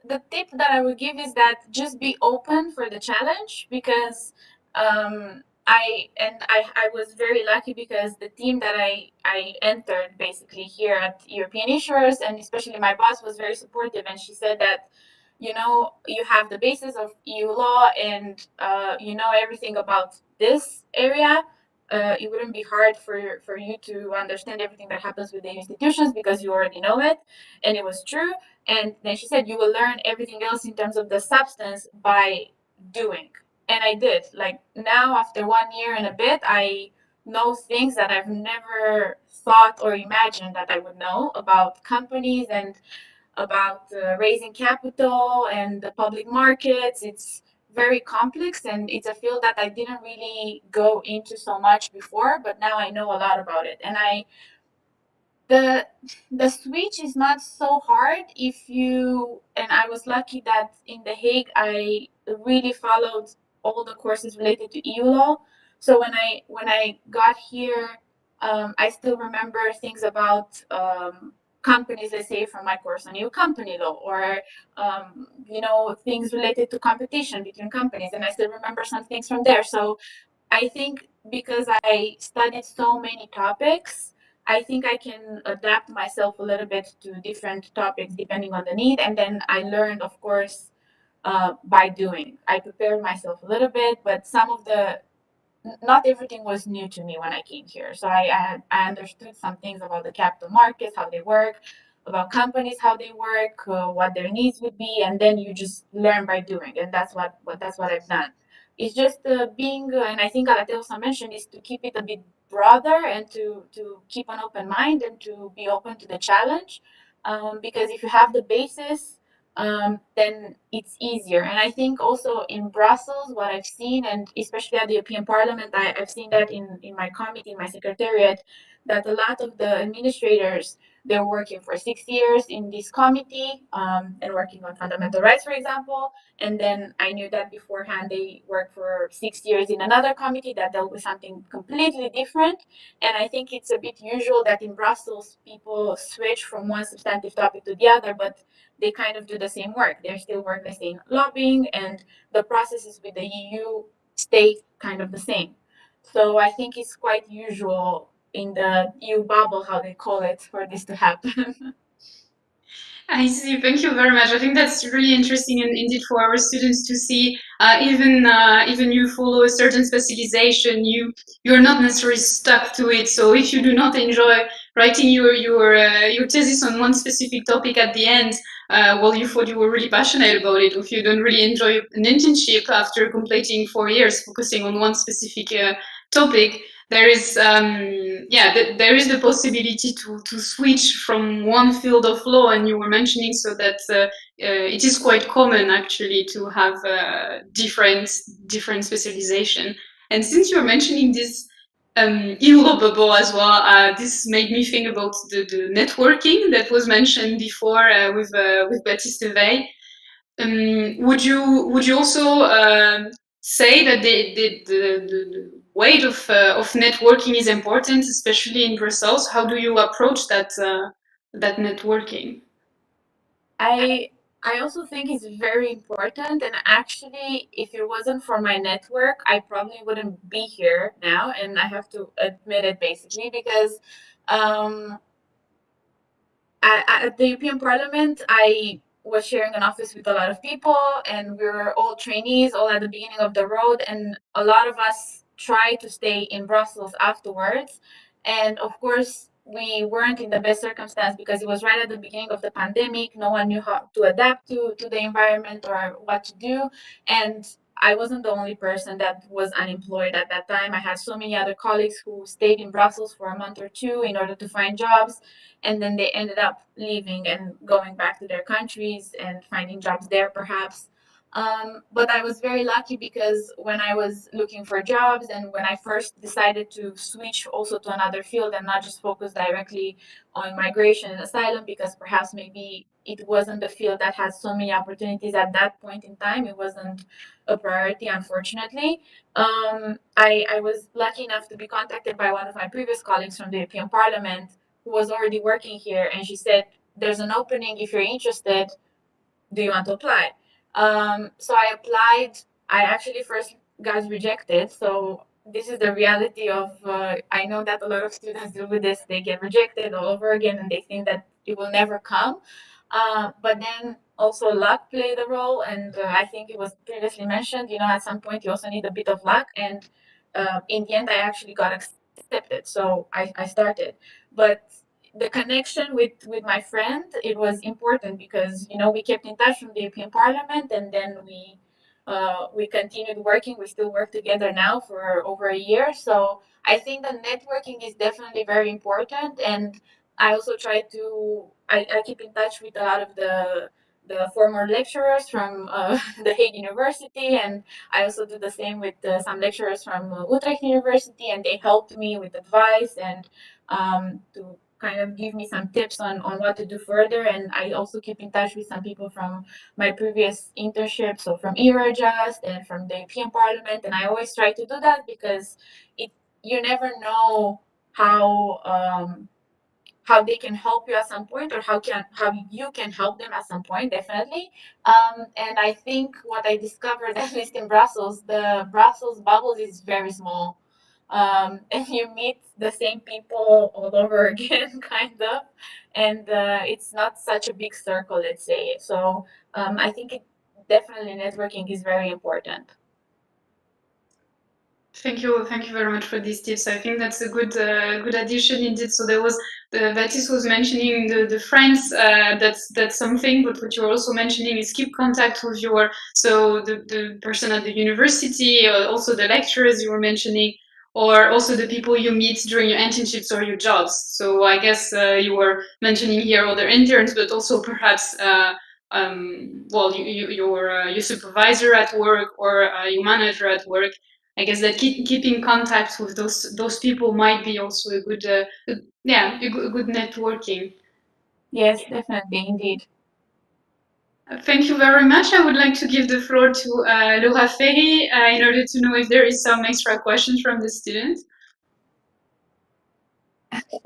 the tip that I would give is that just be open for the challenge because I was very lucky because the team that I entered basically here at European Issuers, and especially my boss was very supportive, and she said that you have the basis of EU law and you know everything about this area, it wouldn't be hard for you to understand everything that happens with the institutions because you already know it. And it was true. And then she said, you will learn everything else in terms of the substance by doing. And I did. Like now, after 1 year and a bit, I know things that I've never thought or imagined that I would know about companies and about raising capital and the public markets. It's very complex and it's a field that I didn't really go into so much before, but now I know a lot about it. And the the switch is not so hard if you, and I was lucky that in The Hague I really followed all the courses related to EU law. So when I got here, I still remember things about companies, let's say from my course on EU company law, or things related to competition between companies, and I still remember some things from there. So I think because I studied so many topics, I think I can adapt myself a little bit to different topics depending on the need. And then I learned, of course, by doing. I prepared myself a little bit, but not everything was new to me when I came here. So I understood some things about the capital markets, how they work, about companies, how they work, what their needs would be, and then you just learn by doing, and that's what I've done. It's just being, and I think Alate also mentioned, is to keep it a bit broader and to keep an open mind and to be open to the challenge, because if you have the basis, then it's easier. And I think also in Brussels, what I've seen, and especially at the European Parliament, I've seen that in my committee, in my secretariat, that a lot of the administrators, they're working for 6 years in this committee, and working on fundamental rights, for example. And then I knew that beforehand they worked for 6 years in another committee that dealt with something completely different. And I think it's a bit usual that in Brussels people switch from one substantive topic to the other, but they kind of do the same work. They still work the same lobbying, and the processes with the EU stay kind of the same. So I think it's quite usual in the EU bubble, how they call it, for this to happen. I see. Thank you very much. I think that's really interesting, and indeed for our students to see. Even you follow a certain specialization, you're not necessarily stuck to it. So if you do not enjoy writing your thesis on one specific topic at the end, well, you thought you were really passionate about it. If you don't really enjoy an internship after completing 4 years focusing on one specific topic, there is there is the possibility to switch from one field of law, and you were mentioning so that it is quite common actually to have different specialization. And since you're mentioning this EU bubble as well, this made me think about the networking that was mentioned before with Baptiste Veil. Would you also say that the weight of networking is important, especially in Brussels? How do you approach that networking? I also think it's very important. And actually, if it wasn't for my network, I probably wouldn't be here now. And I have to admit it basically because um, at the European Parliament, I was sharing an office with a lot of people, and we were all trainees, all at the beginning of the road, and a lot of us tried to stay in Brussels afterwards. And of course, we weren't in the best circumstance because it was right at the beginning of the pandemic. No one knew how to adapt to the environment or what to do. And I wasn't the only person that was unemployed at that time. I had so many other colleagues who stayed in Brussels for a month or two in order to find jobs, and then they ended up leaving and going back to their countries and finding jobs there perhaps. But I was very lucky because when I was looking for jobs and when I first decided to switch also to another field and not just focus directly on migration and asylum, because perhaps maybe it wasn't the field that had so many opportunities at that point in time, it wasn't a priority, unfortunately. I was lucky enough to be contacted by one of my previous colleagues from the European Parliament who was already working here, and she said, "There's an opening. If you're interested, do you want to apply?" So I applied. I actually first got rejected. So this is the reality of. I know that a lot of students deal with this. They get rejected all over again, and they think that it will never come. But then also luck played a role, and I think it was previously mentioned. At some point you also need a bit of luck, and in the end, I actually got accepted. So I started. But the connection with my friend, it was important because, we kept in touch from the European Parliament, and then we continued working. We still work together now for over a year. So I think that networking is definitely very important. And I also try to, I keep in touch with a lot of the former lecturers from the Hague University, and I also do the same with some lecturers from Utrecht University, and they helped me with advice and to kind of give me some tips on what to do further. And I also keep in touch with some people from my previous internships, so from Eurojust and from the European Parliament, and I always try to do that because you never know how they can help you at some point, or how you can help them at some point, definitely. And I think what I discovered, at least in Brussels, the Brussels bubble is very small. And you meet the same people all over again, kind of, and it's not such a big circle, let's say. So I think definitely networking is very important. Thank you very much for these tips. I think that's a good addition indeed. So there was Baptiste was mentioning the friends. That's something, but what you're also mentioning is keep contact with the person at the university, also the lecturers you were mentioning, or also the people you meet during your internships or your jobs. So I guess you were mentioning here other interns, but also perhaps. Your supervisor at work or your manager at work. I guess that keeping contact with those people might be also a good good networking. Yes, definitely, indeed. Thank you very much. I would like to give the floor to Laura Ferry in order to know if there is some extra questions from the students.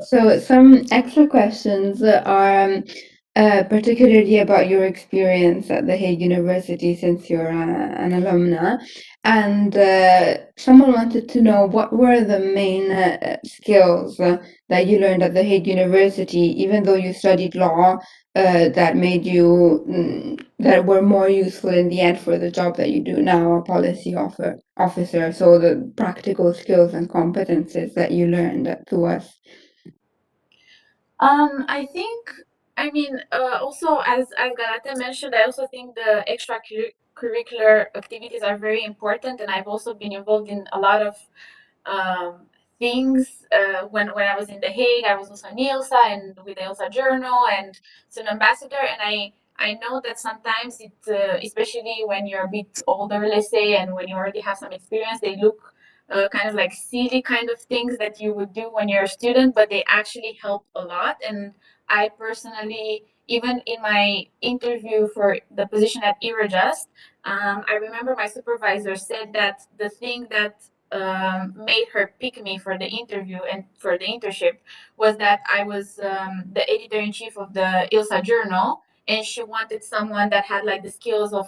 So some extra questions are particularly about your experience at the Hague University since you're an alumna. And someone wanted to know what were the main skills that you learned at the Hague University, even though you studied law, that made you, that were more useful in the end for the job that you do now, a policy officer. So the practical skills and competences that you learned to us. I think, also as Galata mentioned, I also think the extracurricular activities are very important, and I've also been involved in a lot of things. When I was in The Hague, I was also in ILSA and with the ILSA Journal and student ambassador, and I know that sometimes especially when you're a bit older, let's say, and when you already have some experience, they look kind of like silly kind of things that you would do when you're a student, but they actually help a lot. And I personally, even in my interview for the position at Eurojust, I remember my supervisor said that the thing that made her pick me for the interview and for the internship was that I was the editor in chief of the ILSA Journal, and she wanted someone that had like the skills of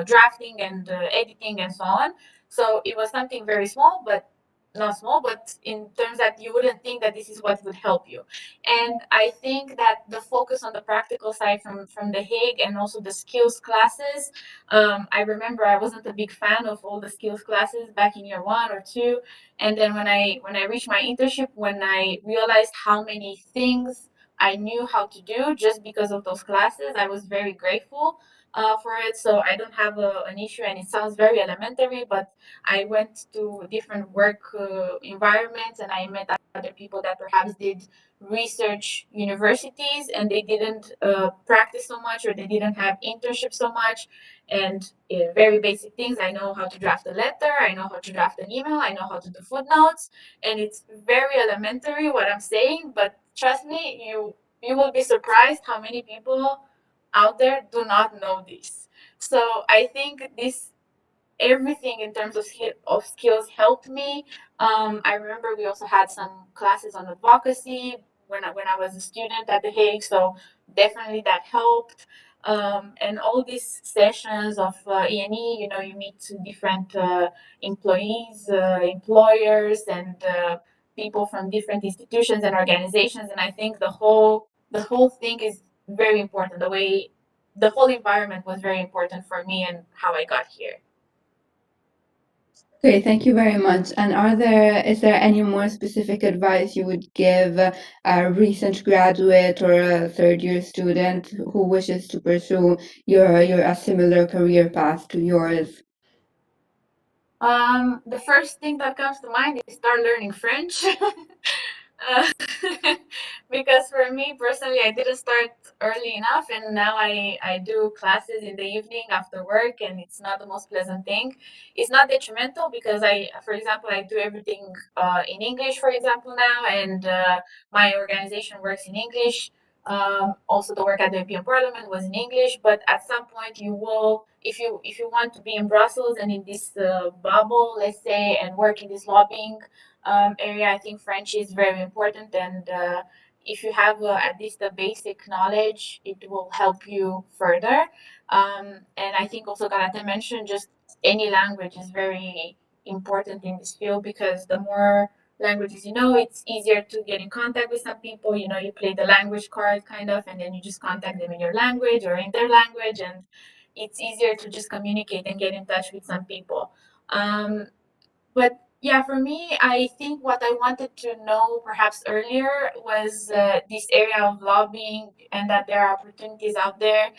drafting and editing and so on. So it was something very small, but not small, but in terms that you wouldn't think that this is what would help you. And I think that the focus on the practical side from The Hague, and also the skills classes. I remember I wasn't a big fan of all the skills classes back in year 1 or 2, and then when I reached my internship, when I realized how many things I knew how to do just because of those classes, I was very grateful for it. So I don't have an issue, and it sounds very elementary, but I went to different work environments, and I met other people that perhaps did research universities, and they didn't practice so much, or they didn't have internships so much. And very basic things. I know how to draft a letter. I know how to draft an email. I know how to do footnotes, and it's very elementary what I'm saying. But trust me, you will be surprised how many people out there do not know this. So I think this everything in terms of skills helped me. I remember we also had some classes on advocacy when I was a student at The Hague, so definitely that helped. And all these sessions of E&E, you meet different employees, employers, and people from different institutions and organizations. And I think the whole thing is very important. The whole environment was very important for me and how I got here. Okay, thank you very much. And is there any more specific advice you would give a recent graduate or a third-year student who wishes to pursue a similar career path to yours? The first thing that comes to mind is start learning French. Uh, because for me personally, I didn't start early enough, and now I do classes in the evening after work, and it's not the most pleasant thing. It's not detrimental because for example, I do everything in English, for example, now, and my organization works in English. Also, the work at the European Parliament was in English, but at some point, you will, if you want to be in Brussels and in this bubble, let's say, and work in this lobbying area, I think French is very important, and if you have at least a basic knowledge, it will help you further. And I think also Galata mentioned just any language is very important in this field because the more languages you know, it's easier to get in contact with some people. You know, you play the language card kind of, and then you just contact them in your language or in their language, and it's easier to just communicate and get in touch with some people. But yeah, for me, I think what I wanted to know perhaps earlier was this area of lobbying and that there are opportunities out there,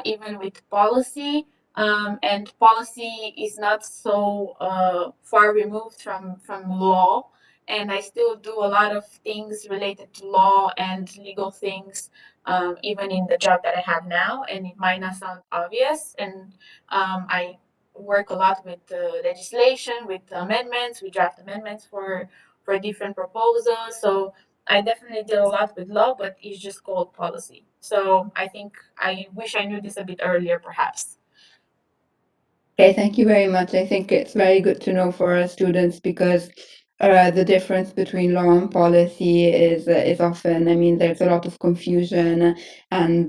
even with policy. And policy is not so far removed from law. And I still do a lot of things related to law and legal things, even in the job that I have now. And it might not sound obvious. And I work a lot with legislation, with amendments. We draft amendments for different proposals. So I definitely deal a lot with law, but it's just called policy. So I think I wish I knew this a bit earlier, perhaps. Okay, thank you very much. I think it's very good to know for our students because the difference between law and policy is often, I mean, there's a lot of confusion and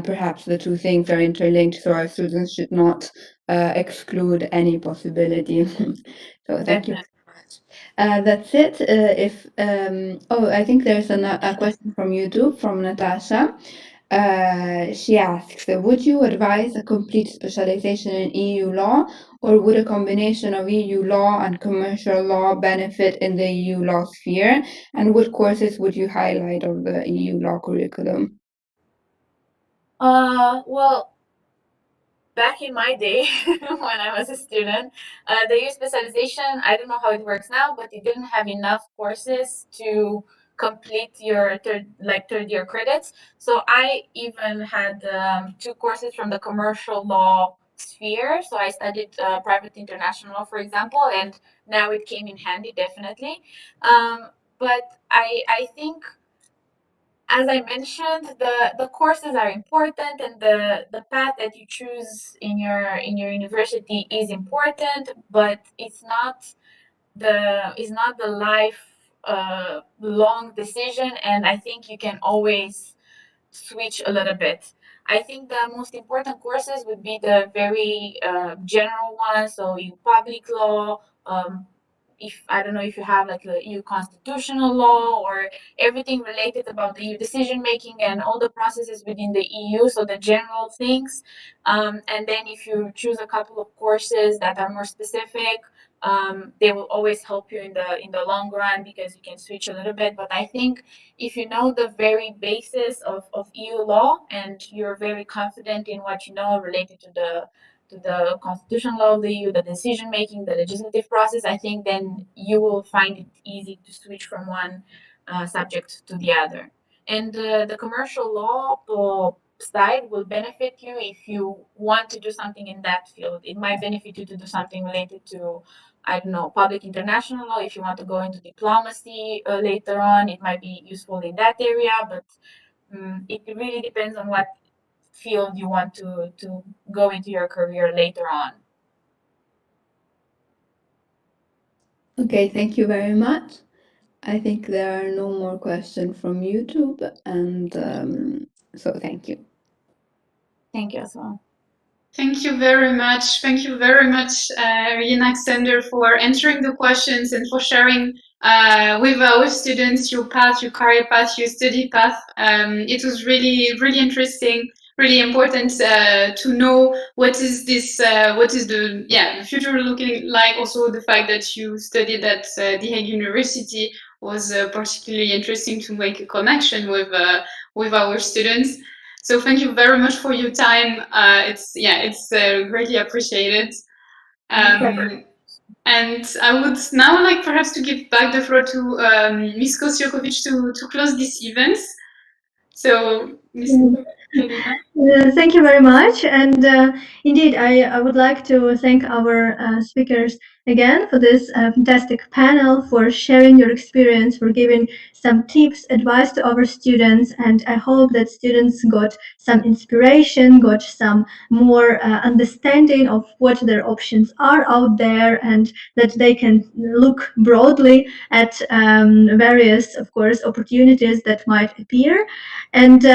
perhaps the two things are interlinked, so our students should not exclude any possibility. So thank you Definitely. very much. That's it. I think there's a question from YouTube from Natasha. She asks, would you advise a complete specialization in EU law, or would a combination of EU law and commercial law benefit in the EU law sphere? And what courses would you highlight of the EU law curriculum? Well, back in my day when I was a student, the year specialization, I don't know how it works now, but it didn't have enough courses to complete your third year credits. So I even had two courses from the commercial law sphere. So I studied private international law, for example, and now it came in handy, definitely. But I think, as I mentioned, the courses are important, and the path that you choose in your university is important, but it's not the life long decision, and I think you can always switch a little bit. I think the most important courses would be the very general ones, so you public law, if I don't know if you have like the EU constitutional law or everything related about the EU decision making and all the processes within the EU, so the general things. And then if you choose a couple of courses that are more specific, they will always help you in the long run because you can switch a little bit. But I think if you know the very basis of EU law and you're very confident in what you know related to the constitutional law of the EU, the decision making, the legislative process, I think then you will find it easy to switch from one subject to the other. And the commercial law side will benefit you if you want to do something in that field. It might benefit you to do something related to, I don't know, public international law. If you want to go into diplomacy later on, it might be useful in that area. But it really depends on what field you want to go into your career later on. Okay, thank you very much. I think there are no more questions from YouTube, and so thank you. Thank you as well. Thank you very much. Thank you very much, Rina Xander, for answering the questions and for sharing with our students your path, your career path, your study path. It was really, really interesting. really important to know what is the future looking like. Also, the fact that you studied at the Hague University was particularly interesting to make a connection with our students. So thank you very much for your time. It's greatly appreciated. And I would now like perhaps to give back the floor to Ms. Kosjokovic to close this event. So, Ms. Karina. Thank you very much. And indeed, I would like to thank our speakers again for this fantastic panel, for sharing your experience, for giving some tips, advice to our students. And I hope that students got some inspiration, got some more understanding of what their options are out there, and that they can look broadly at various, of course, opportunities that might appear. And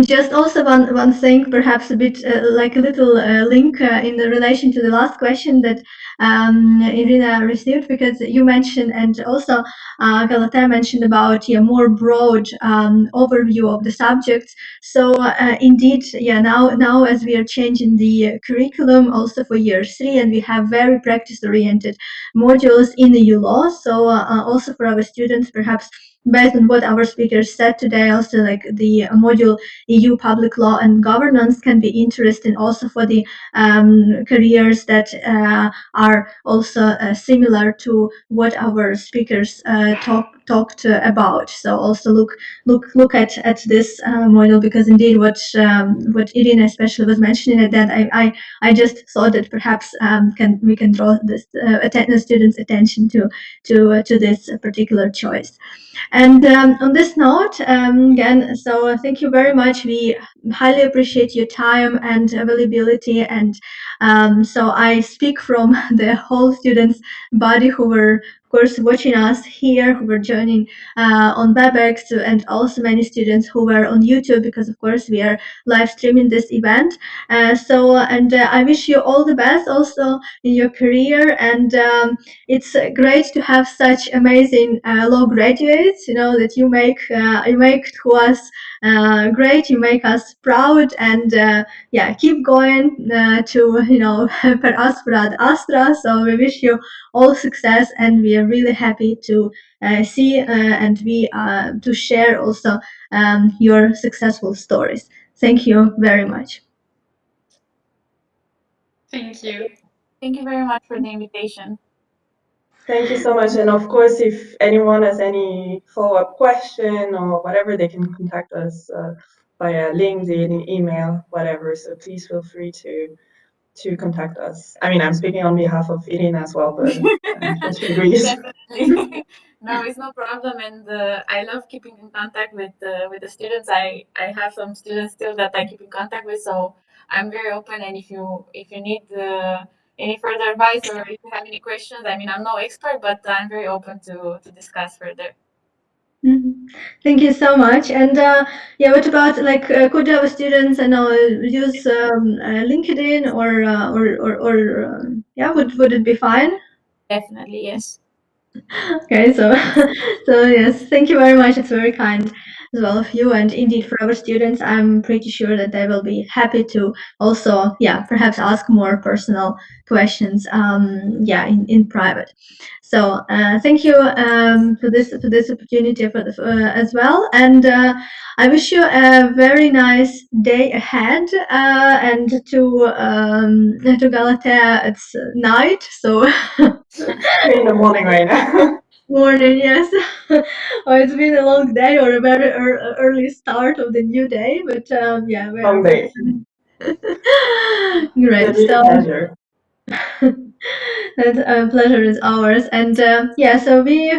just also one thing, perhaps a bit like a little link in relation to the last question that Irina received, because you mentioned, and also Galatea mentioned about more broad overview of the subjects. So indeed, now as we are changing the curriculum also for year 3, and we have very practice-oriented modules in the EU law. So also for our students, perhaps based on what our speakers said today, also like the module EU public law and governance can be interesting also for the careers that are also similar to what our speakers talked about. So also look at this model, because indeed what Irina especially was mentioning at that, I just thought that perhaps we can draw this students' attention to this particular choice. And on this note, again, so thank you very much. We highly appreciate your time and availability. And so I speak from the whole students' body who were, of course, watching us here, who were joining on WebEx, and also many students who were on YouTube, because, of course, we are live streaming this event. I wish you all the best also in your career. And it's great to have such amazing law graduates, that you make to us great, you make us proud, and keep going to per aspera ad astra. So we wish you all success, and we are really happy to see and to share also your successful stories. Thank you very much. Thank you. Thank you very much for the invitation. Thank you so much. And of course, if anyone has any follow-up question or whatever, they can contact us via LinkedIn, email, whatever. So please feel free to contact us. I mean, I'm speaking on behalf of Irina as well, but I'm sure she agrees. Definitely. No, it's no problem. And I love keeping in contact with the students. I have some students still that I keep in contact with, so I'm very open. And if you need any further advice, or if you have any questions, I mean, I'm no expert, but I'm very open to discuss further. Thank you so much. And what about could our students use LinkedIn or would it be fine? Definitely, yes. Okay, so yes, thank you very much. It's very kind as well of you. And indeed, for our students, I'm pretty sure that they will be happy to also, perhaps ask more personal questions, in private. So thank you for this opportunity as well. And I wish you a very nice day ahead. And to Galatea, it's night, so. 3 in the morning right now. Morning, yes. It's been a long day, or a very early start of the new day, but Long day. Great. So Pleasure. that pleasure is ours. And so we